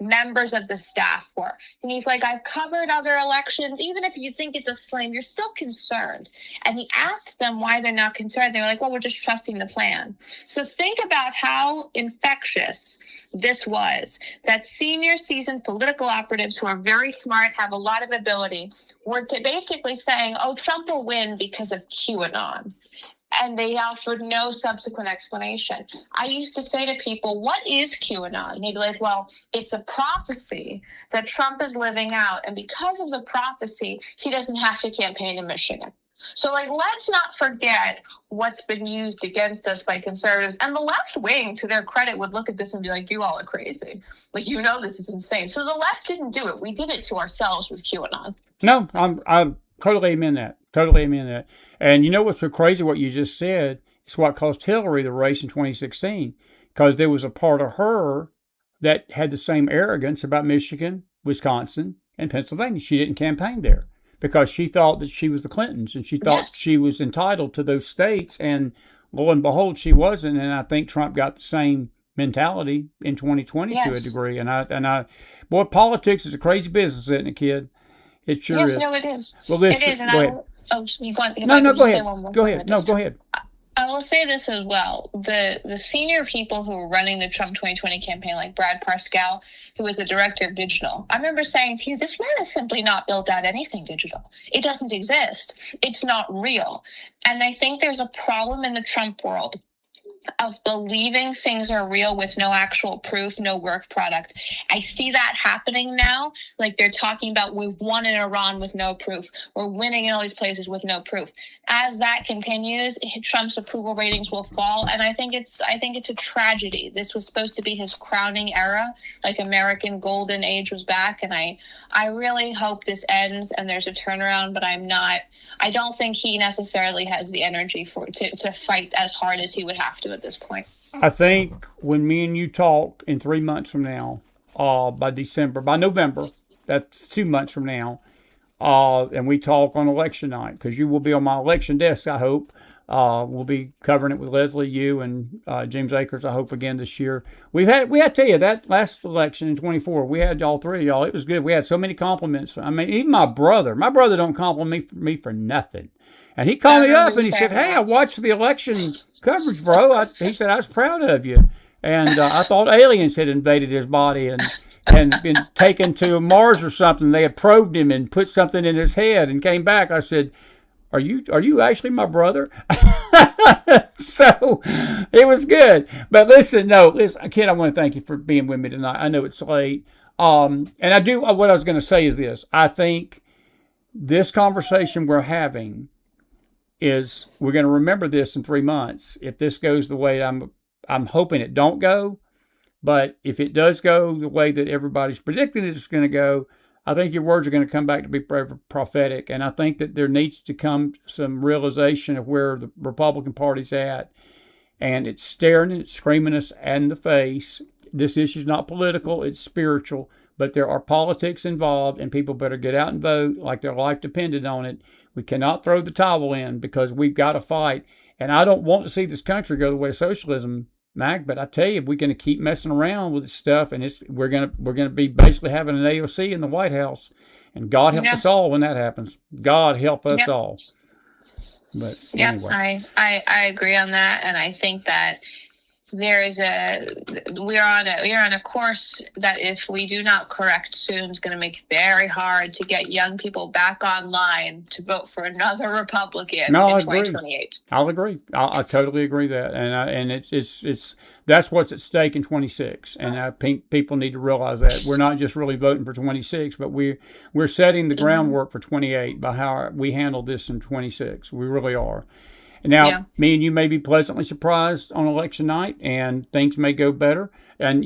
members of the staff were. And he's like, I've covered other elections. Even if you think it's a slam, you're still concerned. And he asked them why they're not concerned. They were like, well, we're just trusting the plan. So think about how infectious this was, that senior seasoned political operatives who are very smart, have a lot of ability, were basically saying, oh, Trump will win because of QAnon. And they offered no subsequent explanation. I used to say to people, what is QAnon? And they'd be like, well, it's a prophecy that Trump is living out. And because of the prophecy, he doesn't have to campaign in Michigan. So, like, let's not forget what's been used against us by conservatives. And the left wing, to their credit, would look at this and be like, you all are crazy. Like, you know, this is insane. So the left didn't do it. We did it to ourselves with QAnon. No, I'm totally amen that. Totally amen that. And you know what's so crazy? What you just said is what cost Hillary the race in 2016, because there was a part of her that had the same arrogance about Michigan, Wisconsin, and Pennsylvania. She didn't campaign there because she thought that she was the Clintons and she thought she was entitled to those states. And lo and behold, she wasn't. And I think Trump got the same mentality in 2020 to a degree. And boy, politics is a crazy business, isn't it, kid? It sure is. Yes, no, it is. Well, listen, it is. And go ahead. You want, no, go ahead. Go ahead. No, go ahead. I will say this as well. The senior people who were running the Trump 2020 campaign, like Brad Parscale, who was the director of digital, I remember saying to you, this man has simply not built out anything digital. It doesn't exist. It's not real. And I think there's a problem in the Trump world of believing things are real with no actual proof, no work product. I see that happening now. Like they're talking about, we've won in Iran with no proof. We're winning in all these places with no proof. As that continues, Trump's approval ratings will fall. And I think it's a tragedy. This was supposed to be his crowning era, like American golden age was back. And I really hope this ends and there's a turnaround, but I don't think he necessarily has the energy to fight as hard as he would have to at this point. I think when me and you talk in 3 months from now, by November, that's 2 months from now, and we talk on election night, because you will be on my election desk, I hope. We'll be covering it with Leslie, you, and James Akers, I hope, again this year. We had to tell you, that last election in 24, we had all three of y'all. It was good. We had so many compliments. I mean, even my brother don't compliment me for nothing. And he called me up and he said, hey, I watched the election coverage, bro. He said, I was proud of you. And I thought aliens had invaded his body and been taken to Mars or something. They had probed him and put something in his head and came back. I said, are you actually my brother? So it was good. But listen, Ken, I want to thank you for being with me tonight. I know it's late. And what I was going to say is this. I think this conversation we're having is, we're going to remember this in 3 months. If this goes the way I'm hoping it don't go, but if it does go the way that everybody's predicting it's going to go, I think your words are going to come back to be prophetic. And I think that there needs to come some realization of where the Republican Party's at. And it's staring and it's screaming us in the face. This issue's not political, it's spiritual. But there are politics involved, and people better get out and vote like their life depended on it. We cannot throw the towel in, because we've got to fight. And I don't want to see this country go the way of socialism, Mac, but I tell you, we're going to keep messing around with this stuff, and we're going to be basically having an AOC in the White House. And God help us all when that happens. God help us all. But anyway. I agree on that, and I think that we're on a course that, if we do not correct soon, is going to make it very hard to get young people back online to vote for another Republican in 2028. I'll agree. I totally agree that, and it's that's what's at stake in 26. And I think people need to realize that we're not just really voting for 26, but we're setting the groundwork for 28 by how we handle this in 26. We really are. Now, me and you may be pleasantly surprised on election night, and things may go better. And,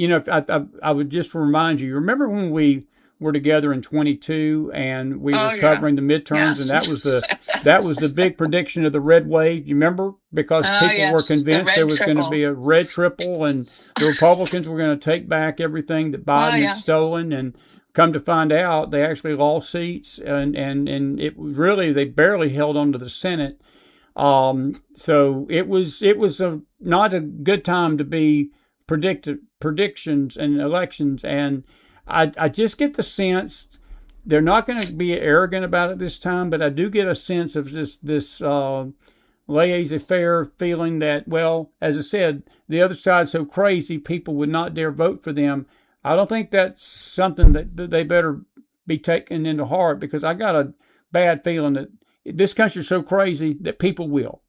I would just remind you, remember when we were together in 22 and we were covering the midterms, and that was the big prediction of the red wave. You remember? Because people were convinced there was going to be a red triple, and the Republicans were going to take back everything that Biden had stolen. And come to find out, they actually lost seats, and it was really, they barely held on to the Senate. So it was not a good time to be predictions and elections. And I just get the sense they're not going to be arrogant about it this time, but I do get a sense of this laissez-faire feeling that, well, as I said, the other side's so crazy, people would not dare vote for them. I don't think that's something that they better be taken into heart, because I got a bad feeling that this country's so crazy that people will.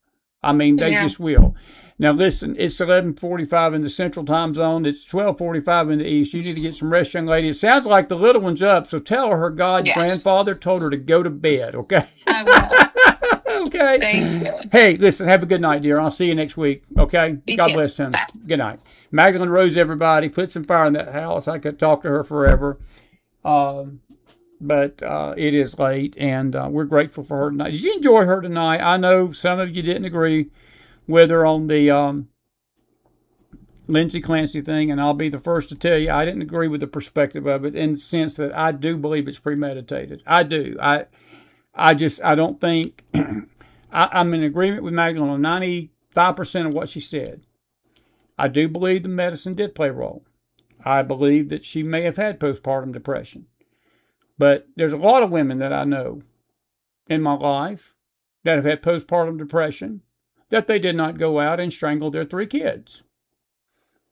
I mean, they just will. Now, listen, it's 11:45 in the Central Time Zone. It's 12:45 in the East. You need to get some rest, young lady. It sounds like the little one's up, so tell her God's grandfather told her to go to bed, okay? I will. Okay. Thank you. Hey, listen, have a good night, dear. I'll see you next week, okay? God bless him. Bye. Good night. Magdalene Rose, everybody. Put some fire in that house. I could talk to her forever. But it is late, and we're grateful for her tonight. Did you enjoy her tonight? I know some of you didn't agree with her on the Lindsay Clancy thing, and I'll be the first to tell you I didn't agree with the perspective of it, in the sense that I do believe it's premeditated. I do. I don't think I'm in agreement with Magdalene on 95% of what she said. I do believe the medicine did play a role. I believe that she may have had postpartum depression. But there's a lot of women that I know in my life that have had postpartum depression, that they did not go out and strangle their 3 kids.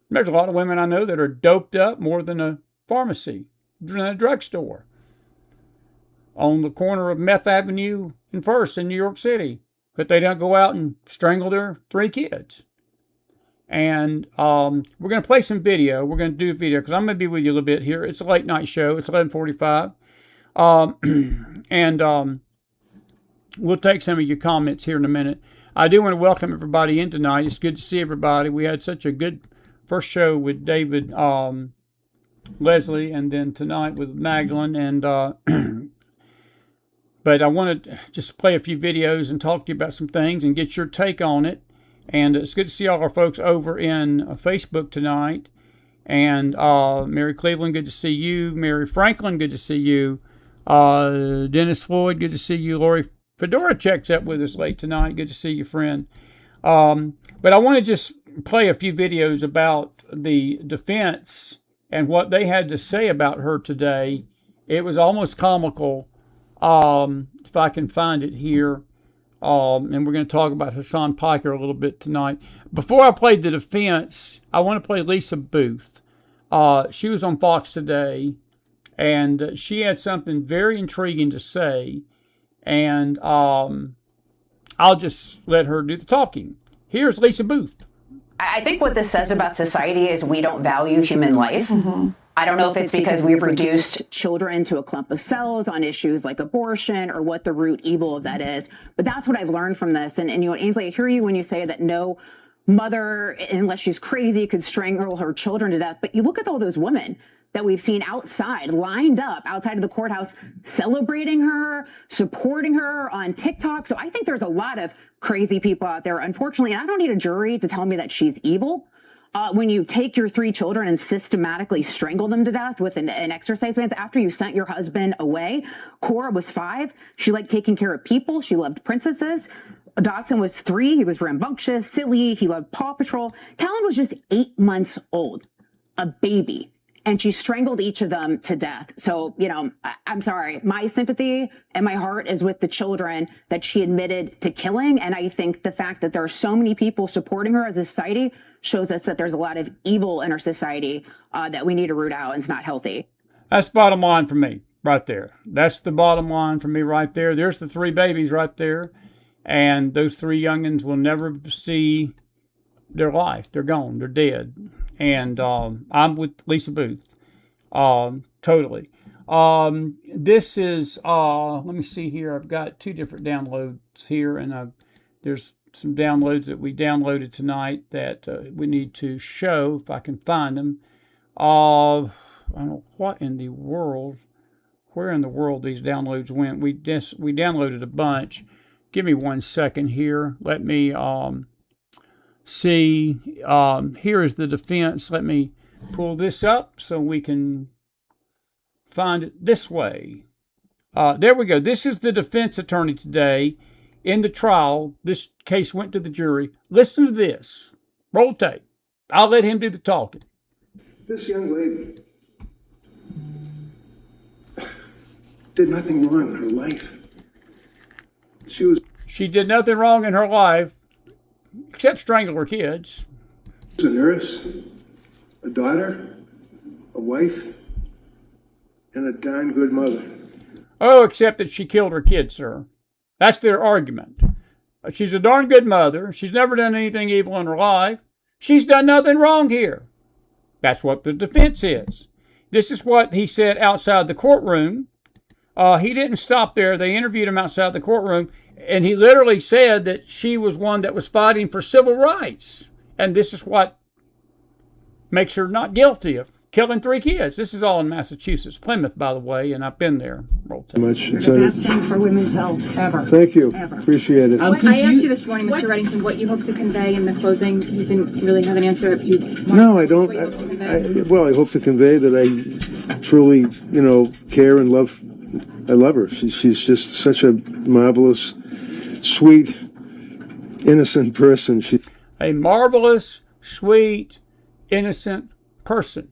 There's a lot of women I know that are doped up more than a pharmacy, than a drugstore, on the corner of Meth Avenue and First in New York City, but they don't go out and strangle their 3 kids. And we're going to play some video. We're going to do a video because I'm going to be with you a little bit here. It's a late night show. It's 11:45. We'll take some of your comments here in a minute. I do want to welcome everybody in tonight. It's good to see everybody. We had such a good first show with David, Leslie, and then tonight with Magdalene. And but I want to just play a few videos and talk to you about some things and get your take on it. And it's good to see all our folks over in Facebook tonight. And Mary Cleveland, good to see you. Mary Franklin, good to see you. Dennis Floyd, good to see you. Lori Fedora checks up with us late tonight. Good to see you, friend. But I want to just play a few videos about the defense and what they had to say about her today. It was almost comical, if I can find it here. And we're going to talk about Hassan Piker a little bit tonight. Before I play the defense, I want to play Lisa Booth. She was on Fox today, and she had something very intriguing to say. And I'll just let her do the talking. Here's Lisa Booth. I think what this says about society is we don't value human life. Mm-hmm. I don't know if it's because we've reduced children to a clump of cells on issues like abortion or what the root evil of that is. But that's what I've learned from this. And you know, Ainsley, I hear you when you say that no mother, unless she's crazy, could strangle her children to death. But you look at all those women that we've seen outside, lined up outside of the courthouse, celebrating her, supporting her on TikTok. So I think there's a lot of crazy people out there, unfortunately. And I don't need a jury to tell me that she's evil. When you take your 3 children and systematically strangle them to death with an exercise band after you sent your husband away. Cora was 5. She liked taking care of people. She loved princesses. Dawson was 3. He was rambunctious, silly. He loved Paw Patrol. Callan was just 8 months old, a baby. And she strangled each of them to death. So, you know, I'm sorry. My sympathy and my heart is with the children that she admitted to killing. And I think the fact that there are so many people supporting her as a society shows us that there's a lot of evil in our society that we need to root out, and it's not healthy. That's the bottom line for me right there. That's the bottom line for me right there. There's the 3 babies right there. And those 3 youngins will never see their life. They're gone. They're dead. And I'm with Lisa Booth. Totally. This is, let me see here. I've got 2 different downloads here. And there's some downloads that we downloaded tonight that we need to show, if I can find them. I don't know what in the world, where in the world these downloads went. We downloaded a bunch. Give me 1 second here. Let me see. Here is the defense. Let me pull this up so we can find it this way. There we go. This is the defense attorney today in the trial. This case went to the jury. Listen to this. Roll tape. I'll let him do the talking. This young lady did nothing wrong in her life. She did nothing wrong in her life except strangle her kids. She was a nurse, a daughter, a wife, and a darn good mother. Oh, except that she killed her kids, sir. That's their argument. She's a darn good mother. She's never done anything evil in her life. She's done nothing wrong here. That's what the defense is. This is what he said outside the courtroom. He didn't stop there. They interviewed him outside the courtroom, and he literally said that she was one that was fighting for civil rights. And this is what makes her not guilty of killing 3 kids. This is all in Massachusetts, Plymouth, by the way, and I've been there. Much. You're the best thing for women's health ever. Thank you. Ever. Appreciate it. I asked you this morning, Mr. Reddington, what you hope to convey in the closing. You didn't really have an answer. No, I don't. I hope to convey that I truly, care and love. I love her. She's just such a marvelous, sweet, innocent person. A marvelous, sweet, innocent person.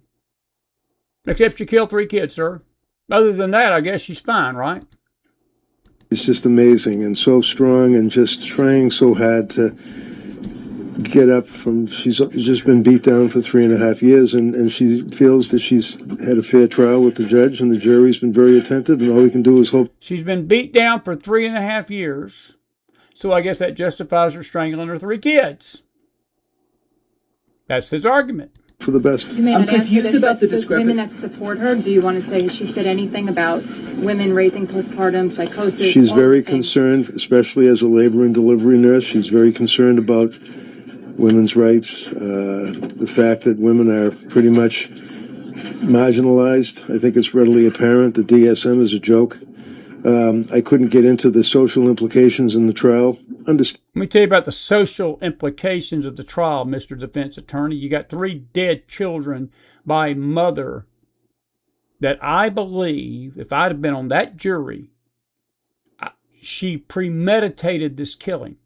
Except she killed 3 kids, sir. Other than that, I guess she's fine, right? She's just amazing and so strong and just trying so hard to get up from, she's just been beat down for 3.5 years, and she feels that she's had a fair trial with the judge, and the jury's been very attentive, and all we can do is hope. She's been beat down for 3.5 years, so I guess that justifies her strangling her 3 kids. That's his argument. For the best. You may not answer this, but the women that support her, do you want to say, has she said anything about women raising postpartum psychosis? She's very concerned, especially as a labor and delivery nurse. She's very concerned about women's rights, the fact that women are pretty much marginalized. I think it's readily apparent that DSM is a joke. I couldn't get into the social implications in the trial. Let me tell you about the social implications of the trial, Mr. Defense Attorney. You got 3 dead children by a mother that I believe, if I'd have been on that jury, she premeditated this killing.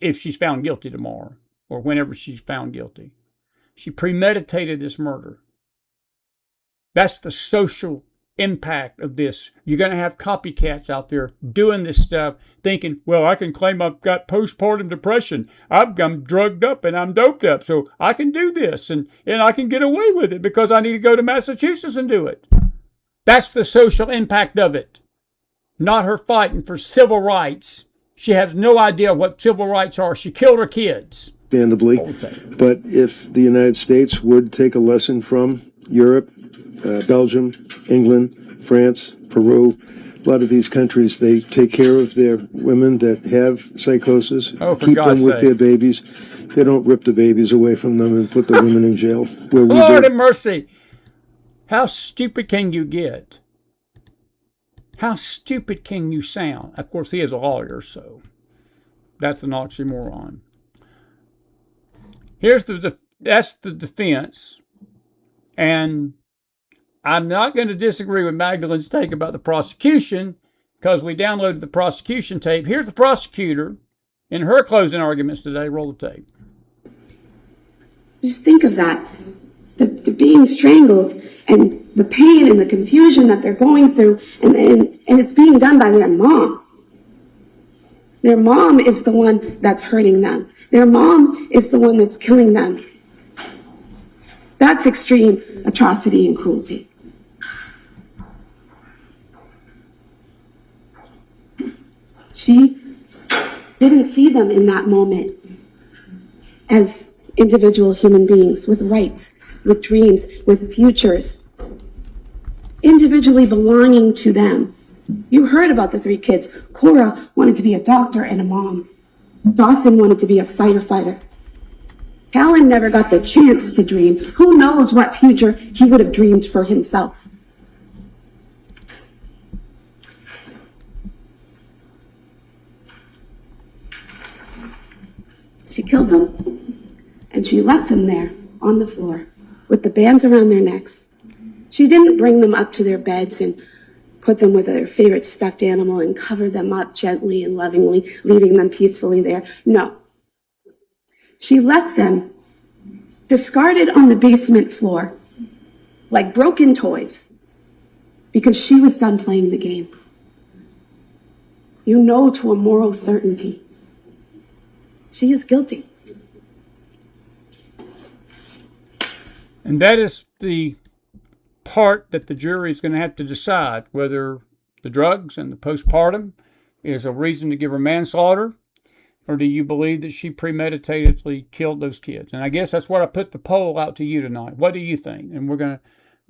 If she's found guilty tomorrow, or whenever she's found guilty. She premeditated this murder. That's the social impact of this. You're going to have copycats out there doing this stuff, thinking, well, I can claim I've got postpartum depression. I'm drugged up and I'm doped up, so I can do this, and I can get away with it because I need to go to Massachusetts and do it. That's the social impact of it, not her fighting for civil rights. She has no idea what civil rights are. She killed her kids. Understandably, but if the United States would take a lesson from Europe, Belgium, England, France, Peru, a lot of these countries, they take care of their women that have psychosis, keep them with their babies. They don't rip the babies away from them and put the women in jail. Lord have mercy. How stupid can you get? How stupid can you sound? Of course, he is a lawyer, so that's an oxymoron. That's the defense, and I'm not going to disagree with Magdalene's take about the prosecution because we downloaded the prosecution tape. Here's the prosecutor in her closing arguments today. Roll the tape. Just think of that. The being strangled and the pain and the confusion that they're going through, and it's being done by their mom. Their mom is the one that's hurting them. Their mom is the one that's killing them. That's extreme atrocity and cruelty. She didn't see them in that moment as individual human beings with rights, with dreams, with futures, individually belonging to them. You heard about the 3 kids. Cora wanted to be a doctor and a mom. Dawson wanted to be a firefighter. Callan never got the chance to dream. Who knows what future he would have dreamed for himself. She killed them, and she left them there on the floor with the bands around their necks. She didn't bring them up to their beds and put them with their favorite stuffed animal and cover them up gently and lovingly, leaving them peacefully there. No. She left them discarded on the basement floor like broken toys because she was done playing the game. You know to a moral certainty. She is guilty. And that is the part that the jury is going to have to decide whether the drugs and the postpartum is a reason to give her manslaughter, or do you believe that she premeditatedly killed those kids? And I guess that's what I put the poll out to you tonight. What do you think? And we're going to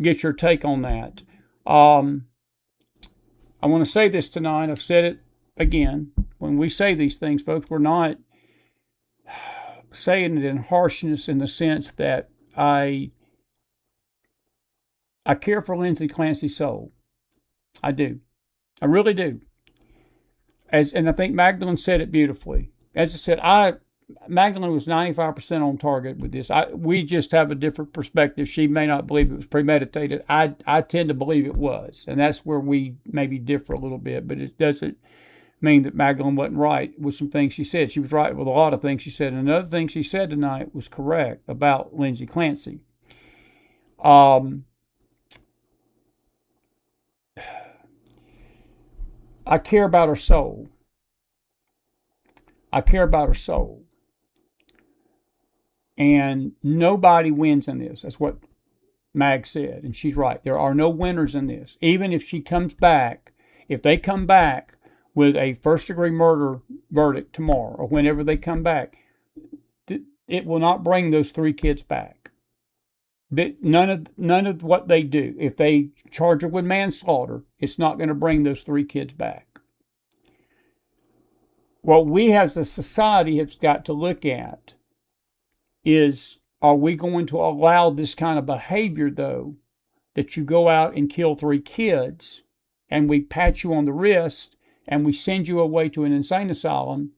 get your take on that. I want to say this tonight. I've said it again. When we say these things, folks, we're not saying it in harshness, in the sense that I care for Lindsay Clancy's soul. I do. I really do. And I think Magdalene said it beautifully. As I said, Magdalene was 95% on target with this. We just have a different perspective. She may not believe it was premeditated. I tend to believe it was. And that's where we maybe differ a little bit. But it doesn't mean that Magdalene wasn't right with some things she said. She was right with a lot of things she said. And another thing she said tonight was correct about Lindsay Clancy. I care about her soul. I care about her soul. And nobody wins in this. That's what Mag said. And she's right. There are no winners in this. Even if she comes back, if they come back with a first-degree murder verdict tomorrow, or whenever they come back, it will not bring those 3 kids back. None of what they do, if they charge her with manslaughter, it's not going to bring those 3 kids back. What we as a society have got to look at is, are we going to allow this kind of behavior, though, that you go out and kill 3 kids, and we pat you on the wrist, and we send you away to an insane asylum,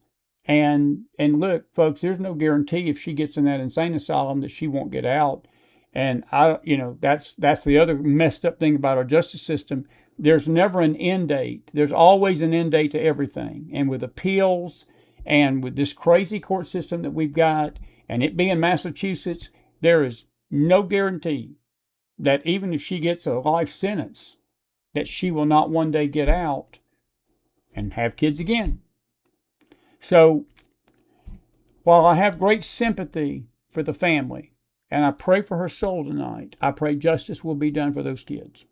and look, folks, there's no guarantee if she gets in that insane asylum that she won't get out. And that's the other messed up thing about our justice system. There's never an end date. There's always an end date to everything. And with appeals and with this crazy court system that we've got, and it being Massachusetts, there is no guarantee that even if she gets a life sentence, that she will not one day get out and have kids again. So while I have great sympathy for the family, and I pray for her soul tonight, I pray justice will be done for those kids.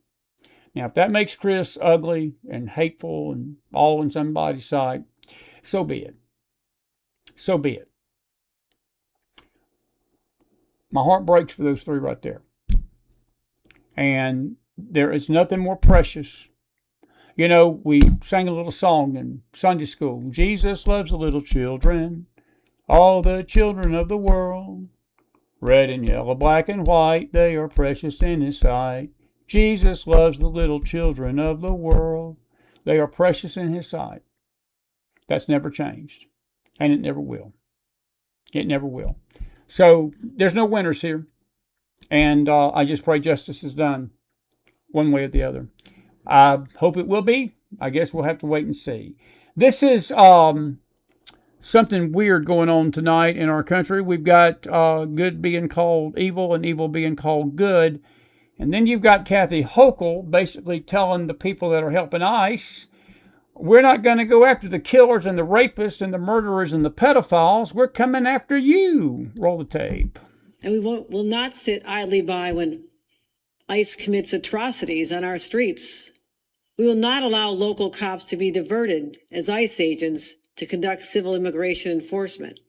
Now, if that makes Chris ugly and hateful and all in somebody's sight, so be it. So be it. My heart breaks for those 3 right there. And there is nothing more precious. You know, we sang a little song in Sunday school. Jesus loves the little children, all the children of the world. Red and yellow, black and white, they are precious in His sight. Jesus loves the little children of the world. They are precious in His sight. That's never changed. And it never will. It never will. So there's no winners here. And I just pray justice is done one way or the other. I hope it will be. I guess we'll have to wait and see. This is something weird going on tonight in our country. We've got good being called evil and evil being called good. And then you've got Kathy Hochul basically telling the people that are helping ICE, we're not going to go after the killers and the rapists and the murderers and the pedophiles. We're coming after you. Roll the tape. And we will not sit idly by when ICE commits atrocities on our streets. We will not allow local cops to be diverted as ICE agents to conduct civil immigration enforcement.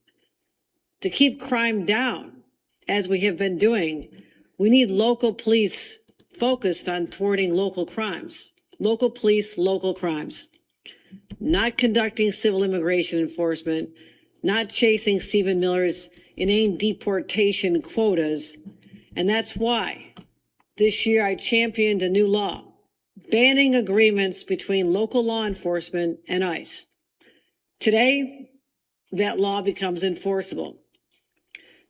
To keep crime down, as we have been doing, we need local police focused on thwarting local crimes. Local police, local crimes. Not conducting civil immigration enforcement, not chasing Stephen Miller's inane deportation quotas. And that's why this year I championed a new law, banning agreements between local law enforcement and ICE. Today, that law becomes enforceable.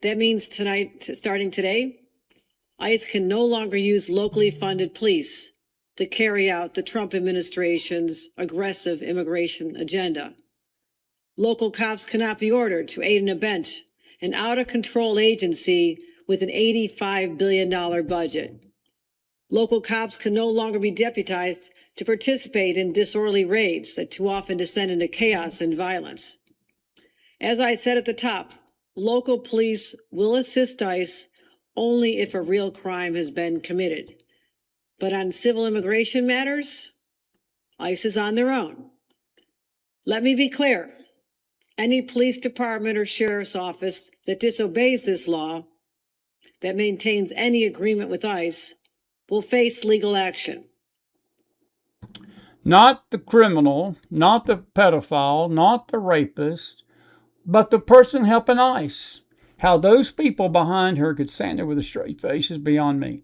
That means starting today, ICE can no longer use locally funded police to carry out the Trump administration's aggressive immigration agenda. Local cops cannot be ordered to aid and abet an out-of-control agency with an $85 billion budget. Local cops can no longer be deputized to participate in disorderly raids that too often descend into chaos and violence. As I said at the top, local police will assist ICE only if a real crime has been committed. But on civil immigration matters, ICE is on their own. Let me be clear. Any police department or sheriff's office that disobeys this law, that maintains any agreement with ICE, will face legal action. Not the criminal, not the pedophile, not the rapist, but the person helping ICE. How those people behind her could stand there with a straight face is beyond me.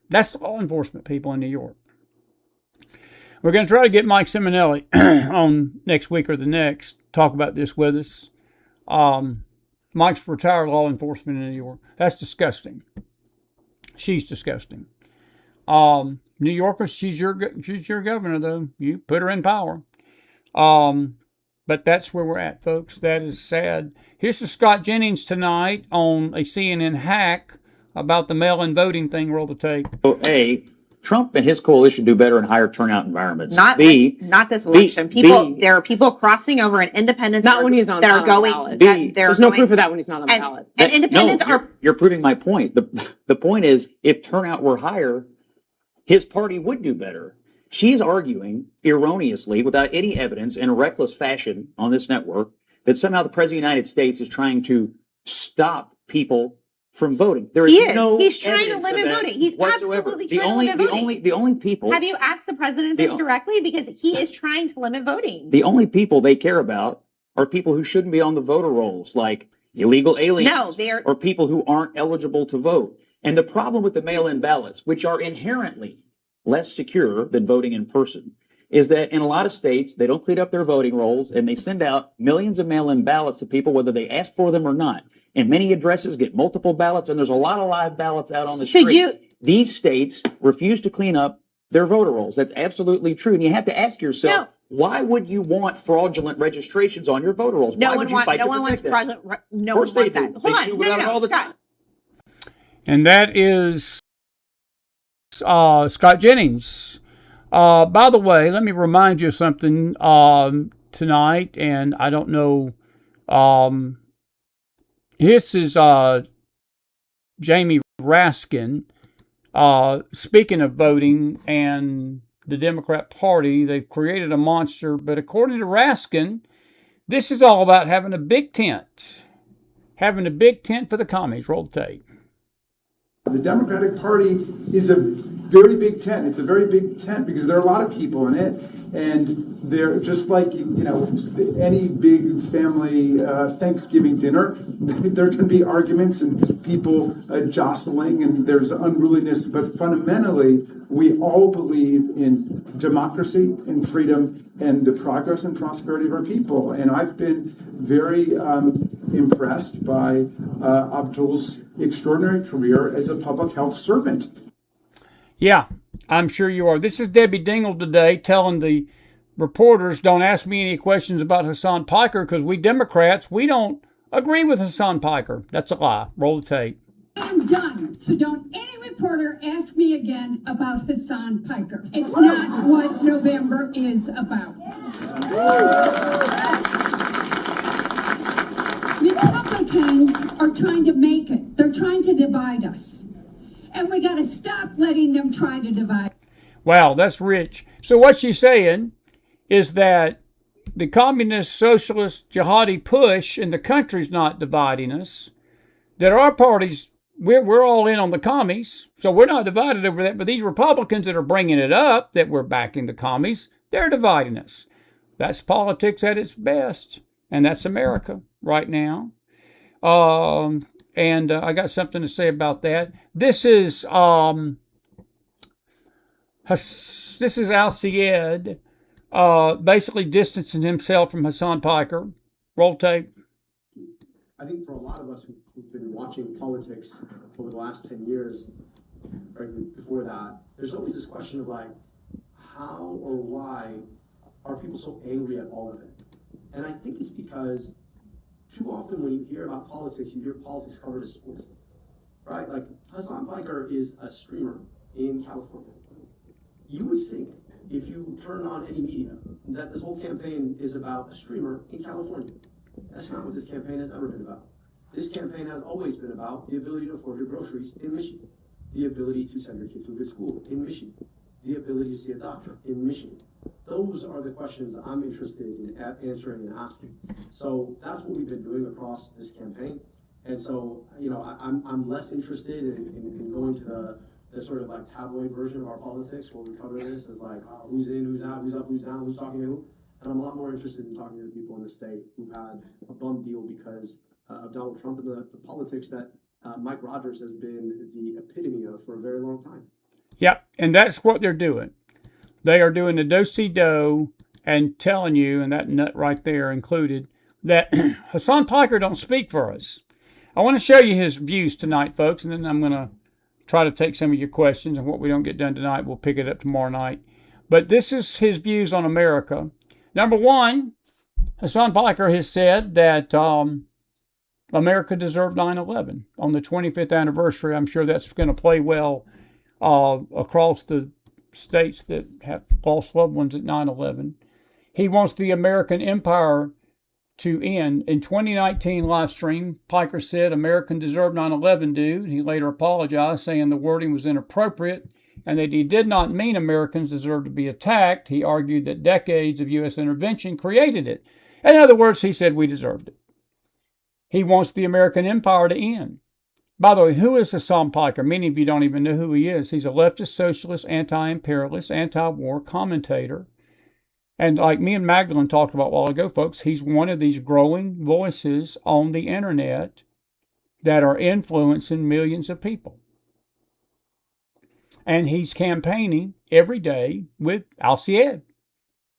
That's the law enforcement people in New York. We're going to try to get Mike Simonelli on next week or the next, talk about this with us. Mike's retired law enforcement in New York. That's disgusting. She's disgusting. New Yorkers, she's your governor, though. You put her in power. But that's where we're at, folks. That is sad. Here's to Scott Jennings tonight on a CNN hack about the mail-in voting thing. Roll the tape. So, A, Trump and his coalition do better in higher turnout environments. Not this election. There are people crossing over, and independents not when he's on that are going. Ballot. There's no proof of that when he's not on the ballot. And independents You're proving my point. The point is, if turnout were higher, his party would do better. She's arguing erroneously, without any evidence, in a reckless fashion on this network, that somehow the President of the United States is trying to stop people from voting. There is no He's trying to evidence limit of that voting. He's whatsoever. absolutely trying to limit voting. The only people. Have you asked the president this directly? Because he is trying to limit voting. The only people they care about are people who shouldn't be on the voter rolls, like illegal aliens or people who aren't eligible to vote. And the problem with the mail-in ballots, which are inherently less secure than voting in person, is that in a lot of states, they don't clean up their voting rolls and they send out millions of mail-in ballots to people whether they ask for them or not. And many addresses get multiple ballots, and there's a lot of live ballots out on the street. These states refuse to clean up their voter rolls. That's absolutely true. And you have to ask yourself, why would you want fraudulent registrations on your voter rolls? No why one would you fight no to one wants protect that? fraudulent. No one wants that. They sue about it all the time. And that is Scott Jennings. By the way, let me remind you of something tonight, and I don't know. This is Jamie Raskin. Speaking of voting and the Democrat Party, they've created a monster, but according to Raskin, this is all about having a big tent. Having a big tent for the commies. Roll the tape. The Democratic Party is a very big tent. It's a very big tent because there are a lot of people in it, and they're just like, any big family Thanksgiving dinner. There can be arguments and people jostling, and there's unruliness, but fundamentally, we all believe in democracy and freedom and the progress and prosperity of our people. And I've been very impressed by Abdul's extraordinary career as a public health servant. Yeah, I'm sure you are. This is Debbie Dingle today telling the reporters, don't ask me any questions about Hassan Piker because we Democrats, we don't agree with Hassan Piker. That's a lie. Roll the tape. I'm done. So don't any reporter ask me again about Hassan Piker. It's not what November is about. Republicans are trying to make it. They're trying to divide us. And we got to stop letting them try to divide. Wow, that's rich. So what she's saying is that the communist, socialist, jihadi push in the country's not dividing us. That our parties, we're all in on the commies, so we're not divided over that. But these Republicans that are bringing it up, that we're backing the commies, they're dividing us. That's politics at its best. And that's America right now. And I got something to say about that. This is Al Sayed basically distancing himself from Hassan Piker. Roll tape. I think for a lot of us who've been watching politics over the last 10 years, or even before that, there's always this question of like, how or why are people so angry at all of it? And I think it's because too often when you hear politics covered as sports, right? Like Hassan Piker is a streamer. in California. You would think, if you turn on any media, that this whole campaign is about a streamer in California. That's not what this campaign has ever been about. This campaign has always been about the ability to afford your groceries in Michigan, the ability to send your kid to a good school in Michigan, the ability to see a doctor in Michigan. Those are the questions I'm interested in answering and asking. So that's what we've been doing across this campaign. And so, you know, I'm less interested in going to the sort of like tabloid version of our politics where we cover this as like, oh, who's in, who's out, who's up, who's down, who's talking to who. And I'm a lot more interested in talking to the people in the state who've had a bum deal because of Donald Trump and the politics that Mike Rogers has been the epitome of for a very long time. Yep, and that's what they're doing. They are doing the do-si-do and telling you, and that nut right there included, that Hassan Piker don't speak for us. I want to show you his views tonight, folks, and then I'm going to try to take some of your questions, and what we don't get done tonight, we'll pick it up tomorrow night. But this is his views on America. Number one, Hassan Piker has said that America deserved 9/11 on the 25th anniversary. I'm sure that's going to play well across the states that have lost loved ones at 9/11. He wants the American empire to end. In 2019 live stream, Piker said, American deserved 9/11, dude. He later apologized, saying the wording was inappropriate and that he did not mean Americans deserved to be attacked. He argued that decades of U.S. intervention created it. In other words, he said we deserved it. He wants the American empire to end. By the way, who is Hassan Piker? Many of you don't even know who he is. He's a leftist, socialist, anti-imperialist, anti-war commentator. And like me and Magdalene talked about a while ago, folks, he's one of these growing voices on the internet that are influencing millions of people. And he's campaigning every day with Al-Sayed.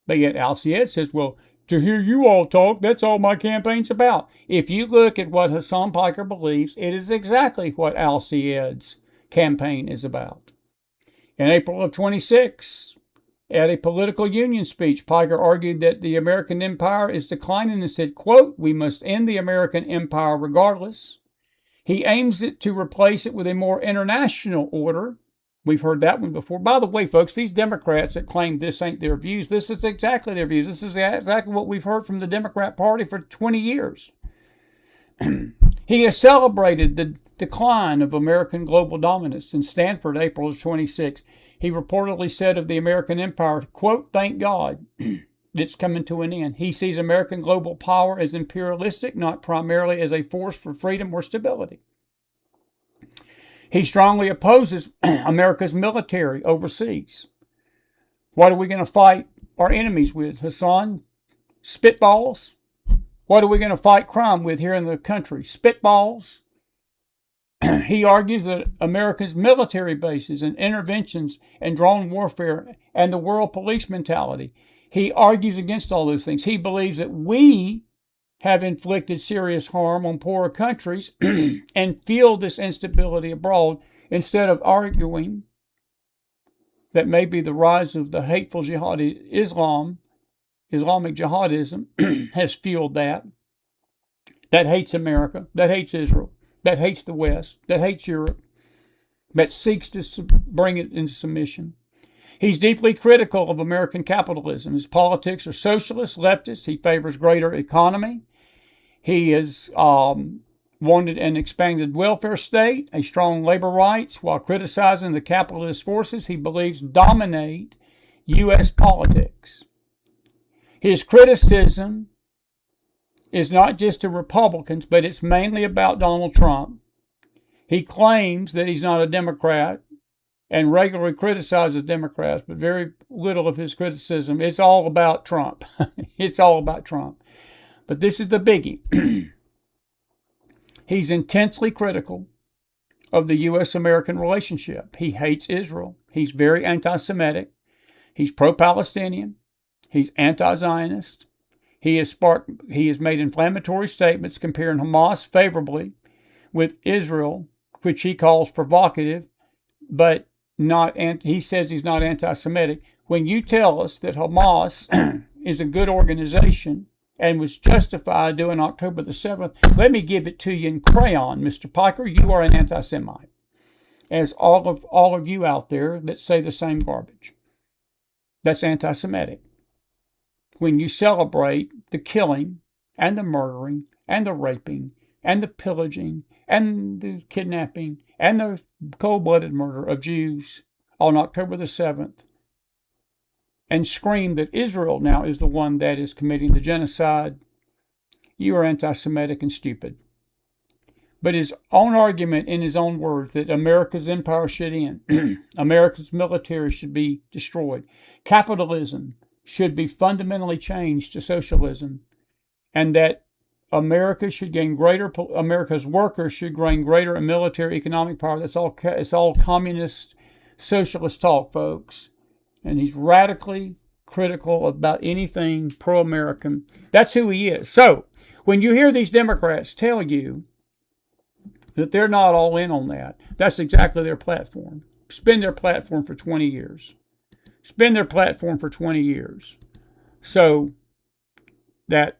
But yet Al-Sayed says, well, to hear you all talk, that's all my campaign's about. If you look at what Hassan Piker believes, it is exactly what Al-Sayed's campaign is about. In April of 26, at a political union speech, Piker argued that the American empire is declining and said, quote, we must end the American empire regardless. He aims to replace it with a more international order. We've heard that one before. By the way, folks, these Democrats that claim this ain't their views, this is exactly their views. This is exactly what we've heard from the Democrat Party for 20 years. He has celebrated the decline of American global dominance. In Stanford, April of 26, he reportedly said of the American empire, quote, thank God it's coming to an end. He sees American global power as imperialistic, not primarily as a force for freedom or stability. He strongly opposes America's military overseas. What are we going to fight our enemies with, Hassan? Spitballs? What are we going to fight crime with here in the country? Spitballs? He argues that America's military bases and interventions and drone warfare and the world police mentality. He argues against all those things. He believes that we have inflicted serious harm on poorer countries and fuel this instability abroad, instead of arguing that maybe the rise of the hateful Islamic jihadism has fueled that hates America, that hates Israel, that hates the West, that hates Europe, that seeks to bring it into submission. He's deeply critical of American capitalism. His politics are socialist, leftist. He favors greater economy. He has wanted an expanded welfare state, a strong labor rights, while criticizing the capitalist forces he believes dominate U.S. politics. His criticism is not just to Republicans, but it's mainly about Donald Trump. He claims that he's not a Democrat and regularly criticizes Democrats, but very little of his criticism. It's all about Trump. It's all about Trump. But this is the biggie. He's intensely critical of the U.S.-American relationship. He hates Israel. He's very anti-Semitic. He's pro-Palestinian. He's anti-Zionist. He has made inflammatory statements comparing Hamas favorably with Israel, which he calls provocative, but he says he's not anti-Semitic. When you tell us that Hamas is a good organization and was justified doing October the 7th, let me give it to you in crayon, Mr. Piker. You are an anti-Semite. as all of you out there that say the same garbage. That's anti-Semitic. When you celebrate the killing and the murdering and the raping and the pillaging and the kidnapping and the cold-blooded murder of Jews on October the 7th, and scream that Israel now is the one that is committing the genocide, you are anti-Semitic and stupid. But his own argument, in his own words, that America's empire should end, America's military should be destroyed, capitalism should be fundamentally changed to socialism, and that America's workers should gain greater military economic power. It's all communist, socialist talk, folks. And he's radically critical about anything pro-American. That's who he is. So, when you hear these Democrats tell you that they're not all in on that, that's exactly their platform. Spend their platform for 20 years. Spend their platform for 20 years. So, that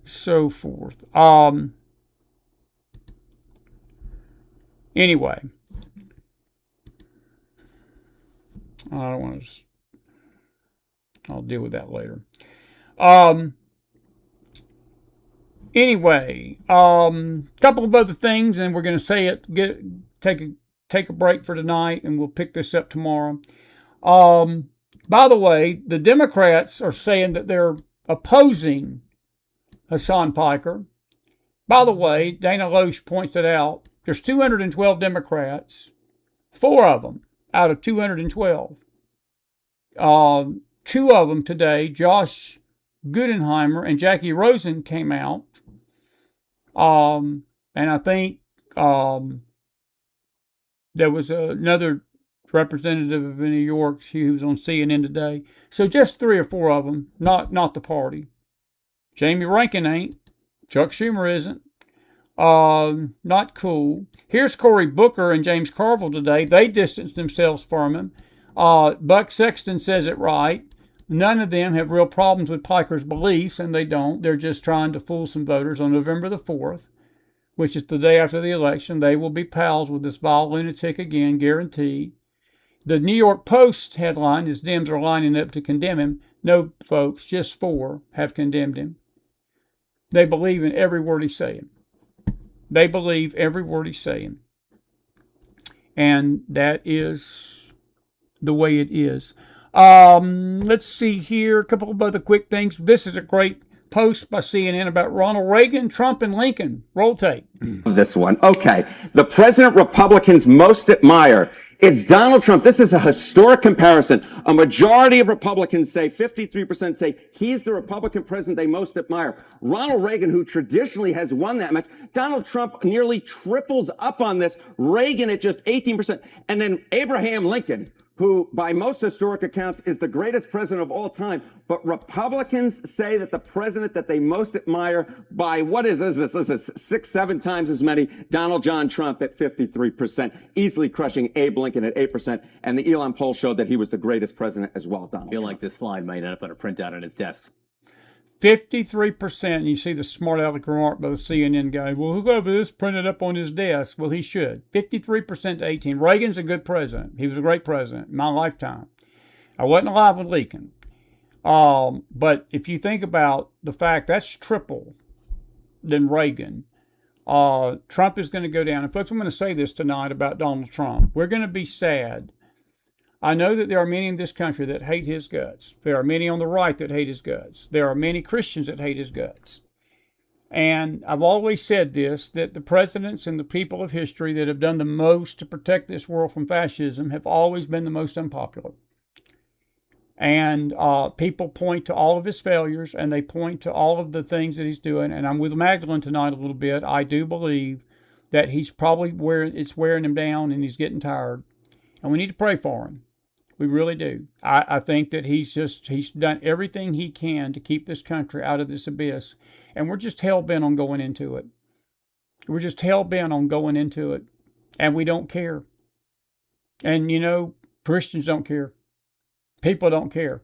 so forth. Anyway, I don't want to. I'll deal with that later. Anyway, couple of other things, and we're going to say it. Take a break for tonight, and we'll pick this up tomorrow. By the way, the Democrats are saying that they're opposing Hassan Piker. By the way, Dana Loesch points it out. There's 212 Democrats, 4 of them out of 212. 2 of them today, Josh Gudenheimer and Jackie Rosen, came out. And I think there was another representative of New York who was on CNN today. So just 3 or 4 of them, not the party. Jamie Rankin ain't. Chuck Schumer isn't. Not cool. Here's Cory Booker and James Carville today. They distanced themselves from him. Buck Sexton says it right. None of them have real problems with Piker's beliefs, and they don't. They're just trying to fool some voters. On November the 4th, which is the day after the election, they will be pals with this vile lunatic again, guaranteed. The New York Post headline is Dems are lining up to condemn him. No, folks, just 4 have condemned him. They believe in every word he's saying. They believe every word he's saying. And that is the way it is. Let's see here. A couple of other quick things. This is a great post by CNN about Ronald Reagan, Trump, and Lincoln. Roll tape. This one. Okay. The president Republicans most admire. It's Donald Trump. This is a historic comparison. A majority of Republicans say, 53% say he's the Republican president they most admire. Ronald Reagan, who traditionally has won that much. Donald Trump nearly triples up on this. Reagan at just 18%. And then Abraham Lincoln, who by most historic accounts is the greatest president of all time. But Republicans say that the president that they most admire by, what is this? This is 6-7 times as many. Donald John Trump at 53%, easily crushing Abe Lincoln at 8%. And the Elon poll showed that he was the greatest president as well, Donald I feel Trump. like this slide might end up on a printout on his desk. 53%. You see the smart aleck remark by the CNN guy. Well, whoever this printed up on his desk, well, he should. 53% to 18. Reagan's a good president. He was a great president in my lifetime. I wasn't alive with Lincoln. But if you think about the fact that's triple than Reagan, Trump is going to go down. And folks, I'm going to say this tonight about Donald Trump. We're going to be sad. I know that there are many in this country that hate his guts. There are many on the right that hate his guts. There are many Christians that hate his guts. And I've always said this, that the presidents and the people of history that have done the most to protect this world from fascism have always been the most unpopular. And people point to all of his failures, and they point to all of the things that he's doing. And I'm with Magdalene tonight a little bit. I do believe that he's probably wearing him down, and he's getting tired. And we need to pray for him. We really do. I think that he's done everything he can to keep this country out of this abyss. And we're just hell-bent on going into it. We're just hell-bent on going into it. And we don't care. And, Christians don't care. People don't care.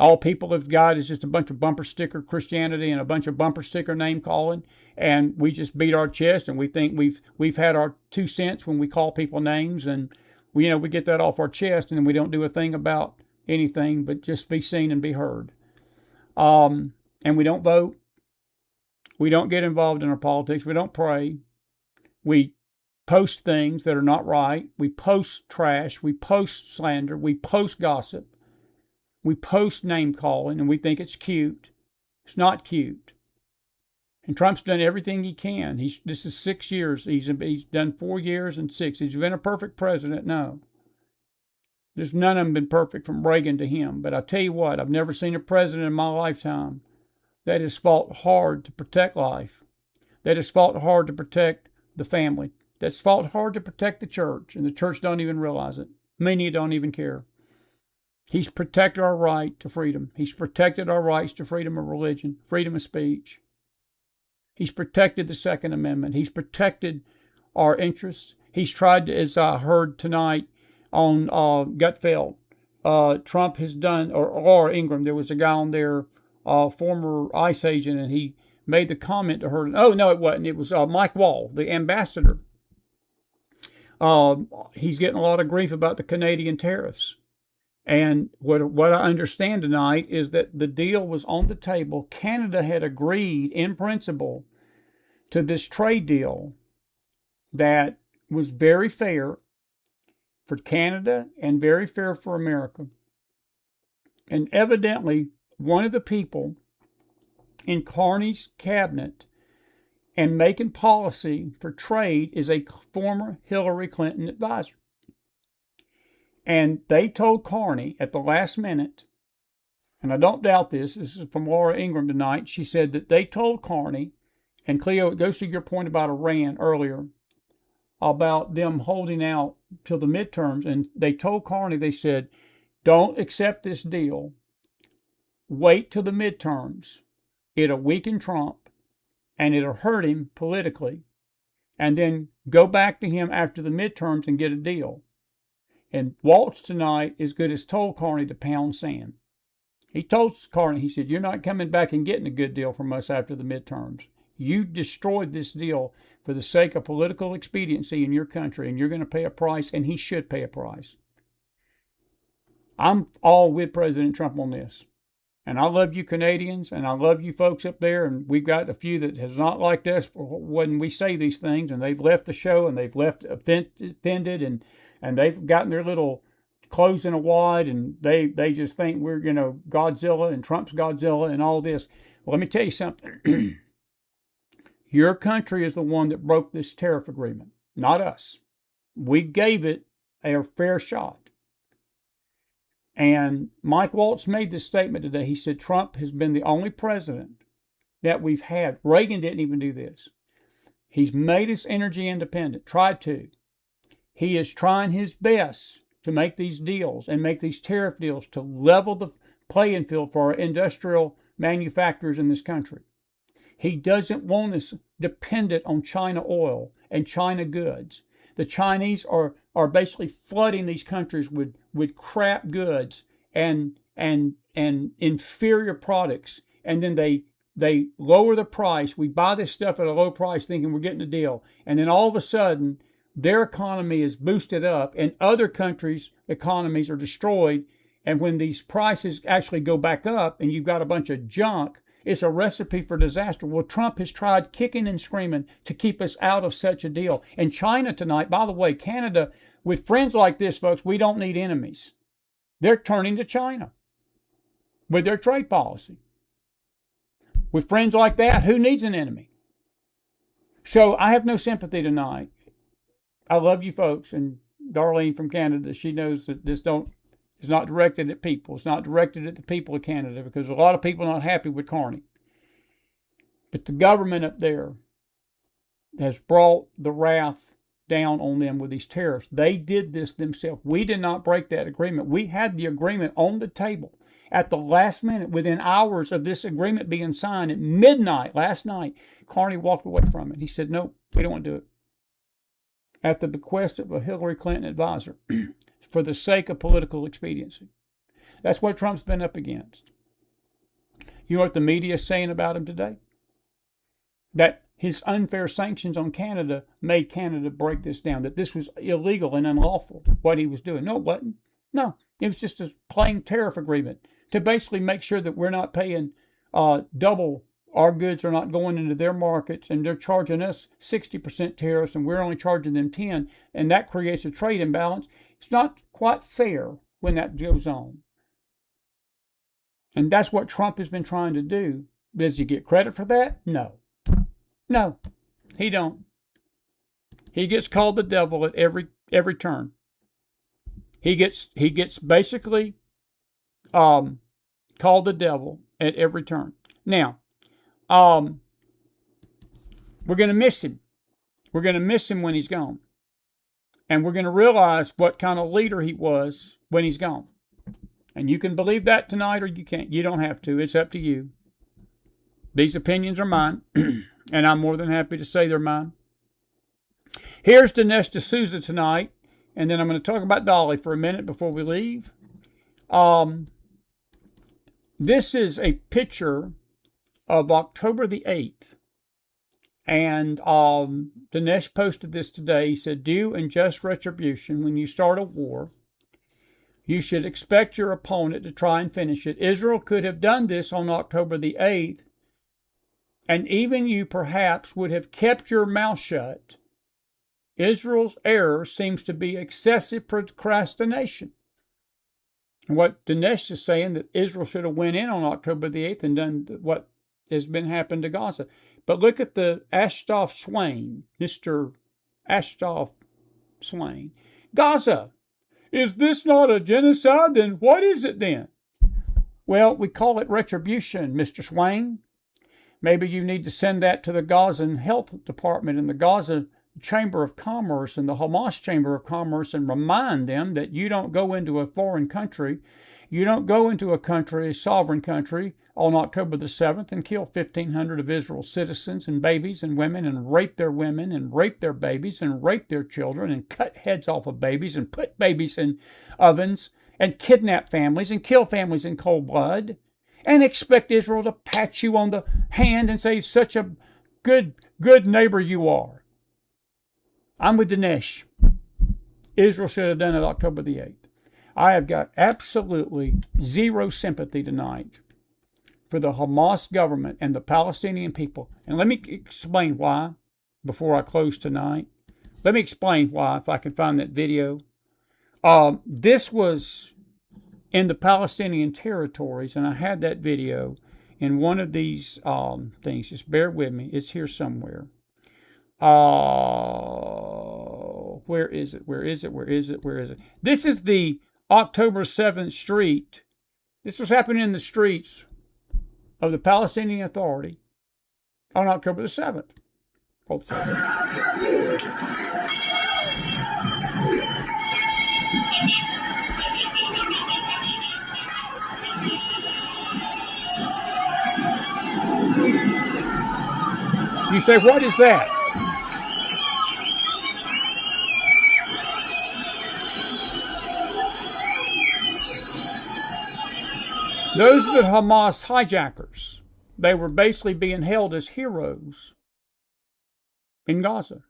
All people have got is just a bunch of bumper sticker Christianity and a bunch of bumper sticker name calling, and we just beat our chest and we think we've had our 2 cents when we call people names, and we get that off our chest, and then we don't do a thing about anything but just be seen and be heard. And we don't vote. We don't get involved in our politics. We don't pray. We post things that are not right. We post trash. We post slander. We post gossip. We post name calling, and we think it's cute. It's not cute. And Trump's done everything he can. This is 6 years. He's done 4 years and 6. He's been a perfect president? No. There's none of them been perfect from Reagan to him. But I tell you what, I've never seen a president in my lifetime that has fought hard to protect life, that has fought hard to protect the family, that's fought hard to protect the church, and the church don't even realize it. Many don't even care. He's protected our right to freedom. He's protected our rights to freedom of religion, freedom of speech. He's protected the Second Amendment. He's protected our interests. He's tried to, as I heard tonight on Gutfeld, Trump has done, or Ingram, there was a guy on there, former ICE agent, and he made the comment to her. Oh, no, it wasn't. It was Mike Wall, the ambassador. He's getting a lot of grief about the Canadian tariffs. And what I understand tonight is that the deal was on the table. Canada had agreed in principle to this trade deal that was very fair for Canada and very fair for America. And evidently, one of the people in Carney's cabinet and making policy for trade is a former Hillary Clinton advisor. And they told Carney at the last minute, and I don't doubt this is from Laura Ingram tonight, she said that they told Carney, and Cleo, it goes to your point about Iran earlier, about them holding out till the midterms, and they told Carney, they said, don't accept this deal, wait till the midterms, it'll weaken Trump, and it'll hurt him politically, and then go back to him after the midterms and get a deal. And Waltz tonight is good as told Carney to pound sand. He told Carney, he said, you're not coming back and getting a good deal from us after the midterms. You destroyed this deal for the sake of political expediency in your country, and you're going to pay a price, and he should pay a price. I'm all with President Trump on this. And I love you Canadians, and I love you folks up there, and we've got a few that has not liked us when we say these things, and they've left the show, and they've left offended, and they've gotten their little clothes in a wad, and they just think we're, Godzilla, and Trump's Godzilla, and all this. Well, let me tell you something. Your country is the one that broke this tariff agreement, not us. We gave it a fair shot. And Mike Waltz made this statement today. He said Trump has been the only president that we've had. Reagan didn't even do this. He's made us energy independent, tried to. He is trying his best to make these deals and make these tariff deals to level the playing field for our industrial manufacturers in this country. He doesn't want us dependent on China oil and China goods. The Chinese are basically flooding these countries with crap goods and inferior products, and then they lower the price. We buy this stuff at a low price thinking we're getting a deal, and then all of a sudden their economy is boosted up and other countries' economies are destroyed, and when these prices actually go back up and you've got a bunch of junk, it's a recipe for disaster. Well, Trump has tried kicking and screaming to keep us out of such a deal. And China tonight, by the way, Canada, with friends like this, folks, we don't need enemies. They're turning to China with their trade policy. With friends like that, who needs an enemy? So I have no sympathy tonight. I love you folks. And Darlene from Canada, she knows that this it's not directed at people. It's not directed at the people of Canada because a lot of people are not happy with Carney. But the government up there has brought the wrath down on them with these tariffs. They did this themselves. We did not break that agreement. We had the agreement on the table at the last minute, within hours of this agreement being signed at midnight last night. Carney walked away from it. He said, no, we don't want to do it. At the bequest of a Hillary Clinton advisor. For the sake of political expediency. That's what Trump's been up against. You know what the media is saying about him today? That his unfair sanctions on Canada made Canada break this down, that this was illegal and unlawful, what he was doing. No, it wasn't. No, it was just a plain tariff agreement to basically make sure that we're not paying double. Our goods are not going into their markets, and they're charging us 60% tariffs, and we're only charging them 10%, and that creates a trade imbalance. It's not quite fair when that goes on. And that's what Trump has been trying to do. Does he get credit for that? No. No, he don't. He gets called the devil at every turn. He gets basically called the devil at every turn. Now, we're going to miss him. We're going to miss him when he's gone. And we're going to realize what kind of leader he was when he's gone. And you can believe that tonight or you can't. You don't have to. It's up to you. These opinions are mine. And I'm more than happy to say they're mine. Here's Dinesh D'Souza tonight. And then I'm going to talk about Dolly for a minute before we leave. This is a picture of October the 8th. And Dinesh posted this today. He said, due and just retribution, when you start a war, you should expect your opponent to try and finish it. Israel could have done this on October the 8th, and even you perhaps would have kept your mouth shut. Israel's error seems to be excessive procrastination. And what Dinesh is saying, that Israel should have went in on October the 8th and done what has been happened to Gaza. But look at the Ashtoff Swain, Mr. Ashtoff Swain. Gaza, is this not a genocide? Then what is it then? Well, we call it retribution, Mr. Swain. Maybe you need to send that to the Gazan Health Department and the Gaza Chamber of Commerce and the Hamas Chamber of Commerce and remind them that you don't go into a foreign country, you don't go into a country, a sovereign country, on October the 7th and kill 1,500 of Israel's citizens and babies and women and rape their women and rape their babies and rape their children and cut heads off of babies and put babies in ovens and kidnap families and kill families in cold blood and expect Israel to pat you on the hand and say, such a good neighbor you are. I'm with Dinesh. Israel should have done it October the 8th. I have got absolutely zero sympathy tonight for the Hamas government and the Palestinian people. And let me explain why before I close tonight. Let me explain why, if I can find that video. This was in the Palestinian territories, and I had that video in one of these things. Just bear with me. It's here somewhere. Where is it? Where is it? Where is it? Where is it? This is the October 7th street. This was happening in the streets of the Palestinian Authority on October the 7th. Hold the 7th. You say, what is that? Those are the Hamas hijackers. They were basically being held as heroes in Gaza.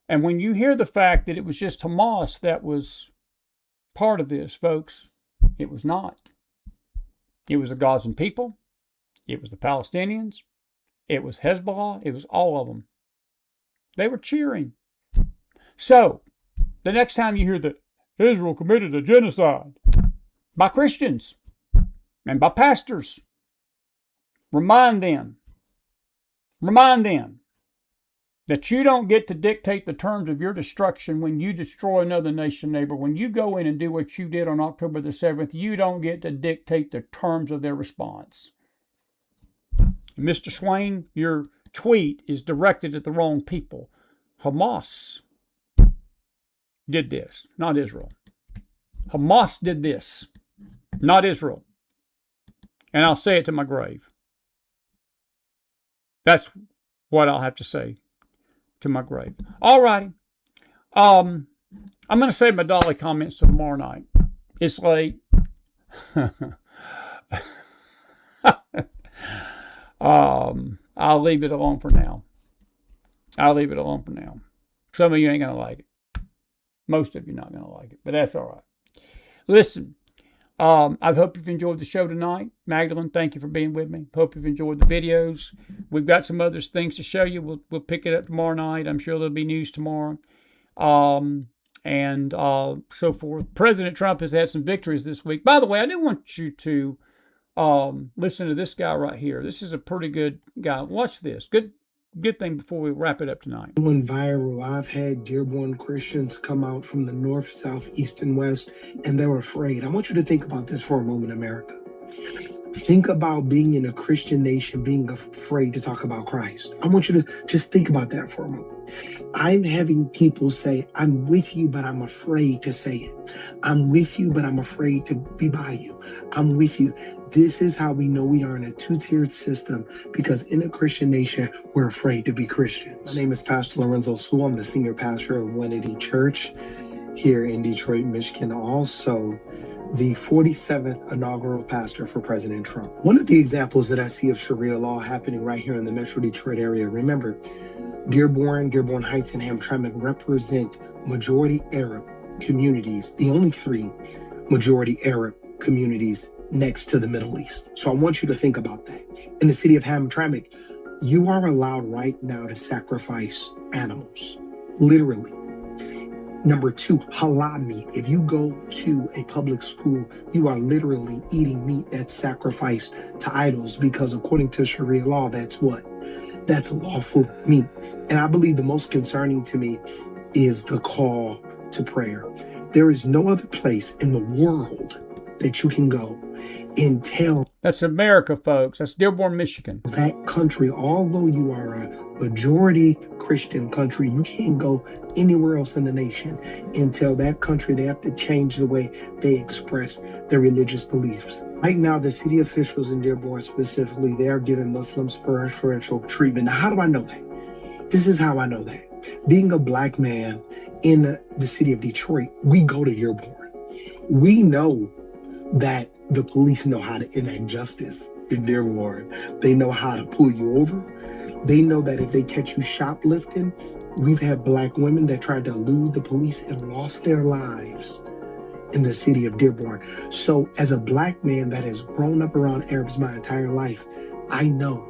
And when you hear the fact that it was just Hamas that was part of this, folks, it was not. It was the Gazan people. It was the Palestinians. It was Hezbollah. It was all of them. They were cheering. So, the next time you hear that Israel committed a genocide by Christians and by pastors, remind them that you don't get to dictate the terms of your destruction when you destroy another nation neighbor. When you go in and do what you did on October the 7th, you don't get to dictate the terms of their response. Mr. Swain, your tweet is directed at the wrong people. Hamas did this, not Israel. Hamas did this, not Israel. And I'll say it to my grave. That's what I'll have to say to my grave. All righty. I'm going to save my Dolly comments till tomorrow night. It's late. I'll leave it alone for now. Some of you ain't going to like it. Most of you not going to like it, but that's all right. Listen, I hope you've enjoyed the show tonight. Magdalene, thank you for being with me. Hope you've enjoyed the videos. We've got some other things to show you. We'll pick it up tomorrow night. I'm sure there'll be news tomorrow. And so forth. President Trump has had some victories this week. By the way, I do want you to listen to this guy right here. This is a pretty good guy. Watch this. Good thing before we wrap it up tonight. Went viral. I've had Dearborn Christians come out from the north, south, east, and west, and they're afraid. I want you to think about this for a moment, America. Think about being in a Christian nation, being afraid to talk about Christ. I want you to just think about that for a moment. I'm having people say, I'm with you, but I'm afraid to say it. I'm with you, but I'm afraid to be by you. I'm with you. This is how we know we are in a two-tiered system, because in a Christian nation, we're afraid to be Christians. My name is Pastor Lorenzo Sewell. I'm the senior pastor of 180 Church here in Detroit, Michigan. Also, the 47th inaugural pastor for President Trump. One of the examples that I see of Sharia law happening right here in the Metro Detroit area, remember, Dearborn Heights, and Hamtramck represent majority Arab communities, the only 3 majority Arab communities next to the Middle East. So I want you to think about that. In the city of Hamtramck, you are allowed right now to sacrifice animals, literally. Number 2, halal meat. If you go to a public school, you are literally eating meat that's sacrificed to idols, because according to Sharia law, that's what? That's lawful meat. And I believe the most concerning to me is the call to prayer. There is no other place in the world that you can go and tell. That's America, folks. That's Dearborn, Michigan. That country, although you are a majority Christian country, you can't go anywhere else in the nation and tell that country they have to change the way they express their religious beliefs. Right now, the city officials in Dearborn specifically, they are giving Muslims preferential treatment. Now, how do I know that? This is how I know that. Being a black man in the city of Detroit, we go to Dearborn. We know that the police know how to enact justice in Dearborn. They know how to pull you over. They know that if they catch you shoplifting, we've had black women that tried to elude the police and lost their lives in the city of Dearborn. So as a black man that has grown up around Arabs my entire life, I know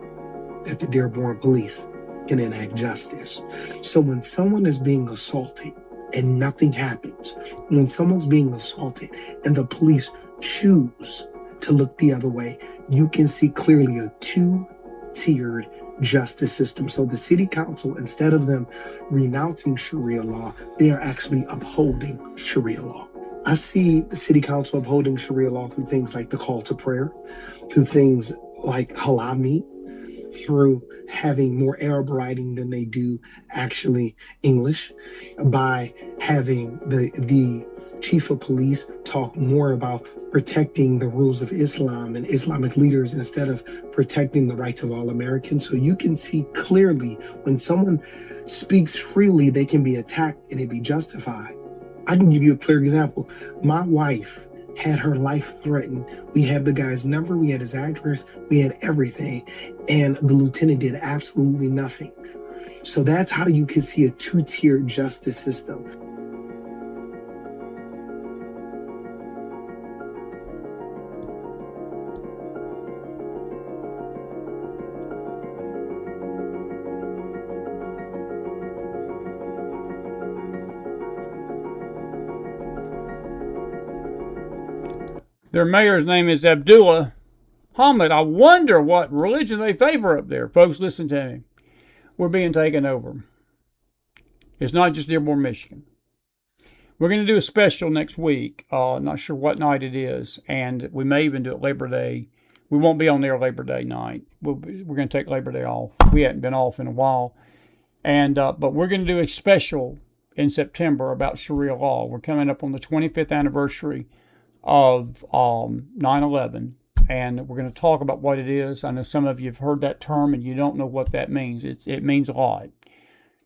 that the Dearborn police can enact justice. So when someone is being assaulted and nothing happens, when someone's being assaulted and the police choose to look the other way, you can see clearly a two-tiered justice system. So the city council, instead of them renouncing Sharia law, they are actually upholding Sharia law. I see the city council upholding Sharia law through things like the call to prayer, through things like halal meat, through having more Arab writing than they do actually English, by having the chief of police talk more about protecting the rules of Islam and Islamic leaders instead of protecting the rights of all Americans. So you can see clearly when someone speaks freely, they can be attacked and it be justified. I can give you a clear example. My wife had her life threatened. We had the guy's number, we had his address, we had everything, and the lieutenant did absolutely nothing. So that's how you can see a two-tiered justice system. Their mayor's name is Abdullah Hamid. I wonder what religion they favor up there. Folks, listen to me. We're being taken over. It's not just Dearborn, Michigan. We're going to do a special next week. Not sure what night it is. And we may even do it Labor Day. We won't be on there Labor Day night. We're going to take Labor Day off. We hadn't been off in a while. And but we're going to do a special in September about Sharia law. We're coming up on the 25th anniversary of 9/11, and we're going to talk about what it is. I know some of you have heard that term and you don't know what that means. It means a lot,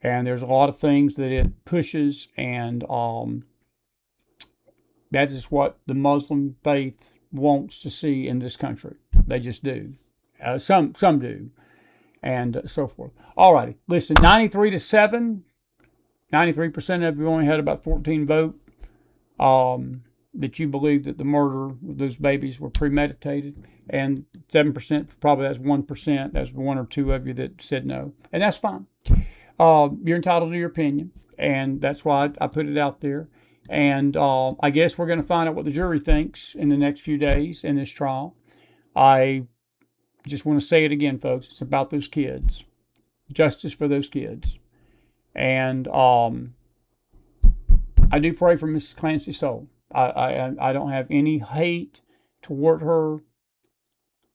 and there's a lot of things that it pushes, and that is what the Muslim faith wants to see in this country. They just do, Some do, and so forth. All righty. Listen, 93-7. 93% of you only had about 14 vote that you believe that the murder of those babies were premeditated, and 7%, probably that's 1%. That's one or two of you that said no, and that's fine. You're entitled to your opinion, and that's why I put it out there. And I guess we're going to find out what the jury thinks in the next few days in this trial. I just want to say it again, folks. It's about those kids. Justice for those kids. And I do pray for Mrs. Clancy's soul. I don't have any hate toward her.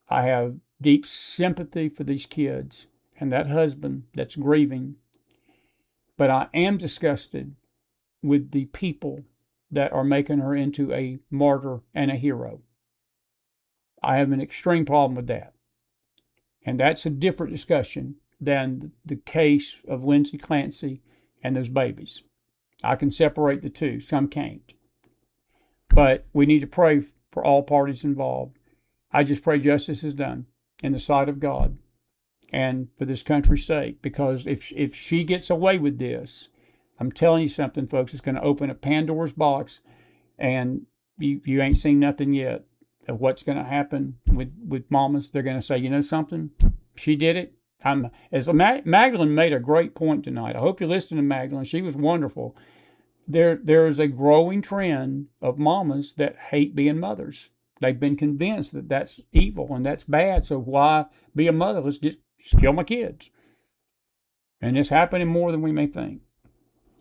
I have deep sympathy for these kids and that husband that's grieving. But I am disgusted with the people that are making her into a martyr and a hero. I have an extreme problem with that. And that's a different discussion than the case of Lindsay Clancy and those babies. I can separate the two. Some can't. But we need to pray for all parties involved. I just pray justice is done in the sight of God and for this country's sake. Because if she gets away with this, I'm telling you something, folks, it's going to open a Pandora's box, and you ain't seen nothing yet of what's going to happen with mamas. They're going to say, you know something? She did it. Magdalene made a great point tonight. I hope you listened to Magdalene. She was wonderful. There is a growing trend of mamas that hate being mothers. They've been convinced that that's evil and that's bad. So why be a mother? Let's just kill my kids. And it's happening more than we may think.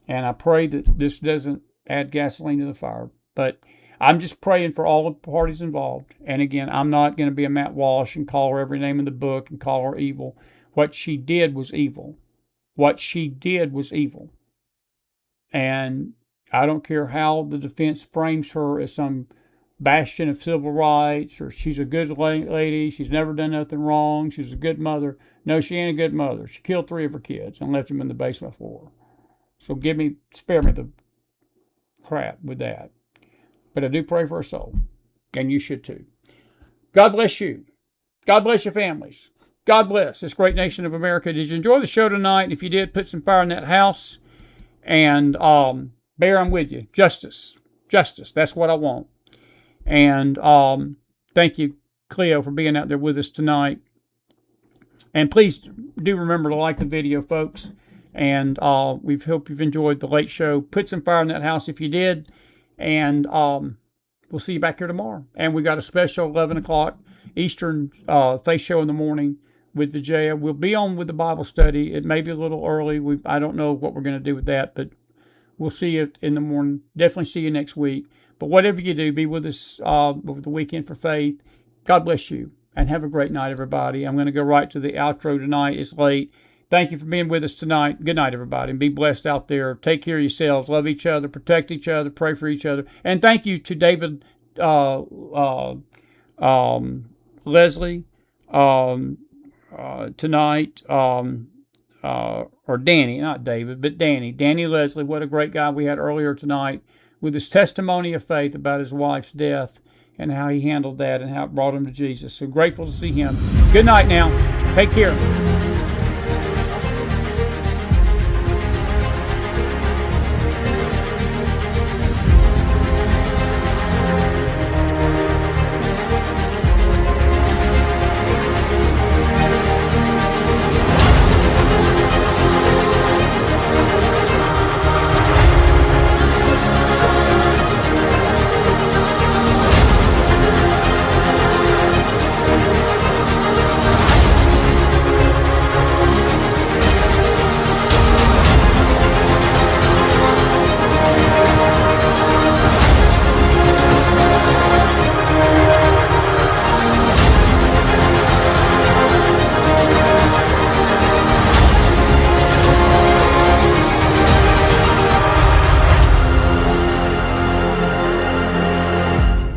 And I pray that this doesn't add gasoline to the fire. But I'm just praying for all the parties involved. And again, I'm not going to be a Matt Walsh and call her every name in the book and call her evil. What she did was evil. What she did was evil. And I don't care how the defense frames her as some bastion of civil rights, or she's a good lady, she's never done nothing wrong, she's a good mother. No, she ain't a good mother. She killed 3 of her kids and left them in the basement floor. So spare me the crap with that. But I do pray for her soul. And you should too. God bless you. God bless your families. God bless this great nation of America. Did you enjoy the show tonight? If you did, put some fire in that house. And Bear, I'm with you. Justice. Justice. That's what I want. And thank you, Cleo, for being out there with us tonight. And please do remember to like the video, folks. And we hope you've enjoyed the late show. Put some fire in that house if you did. And we'll see you back here tomorrow. And we got a special 11 o'clock Eastern Faith Show in the morning with Vijaya. We'll be on with the Bible study. It may be a little early. I don't know what we're going to do with that, but we'll see you in the morning. Definitely see you next week. But whatever you do, be with us over the weekend for faith. God bless you. And have a great night, everybody. I'm going to go right to the outro tonight. It's late. Thank you for being with us tonight. Good night, everybody. And be blessed out there. Take care of yourselves. Love each other. Protect each other. Pray for each other. And thank you to David, Leslie, tonight. Or Danny, not David, but Danny. Danny Leslie, what a great guy we had earlier tonight with his testimony of faith about his wife's death and how he handled that and how it brought him to Jesus. So grateful to see him. Good night now. Take care.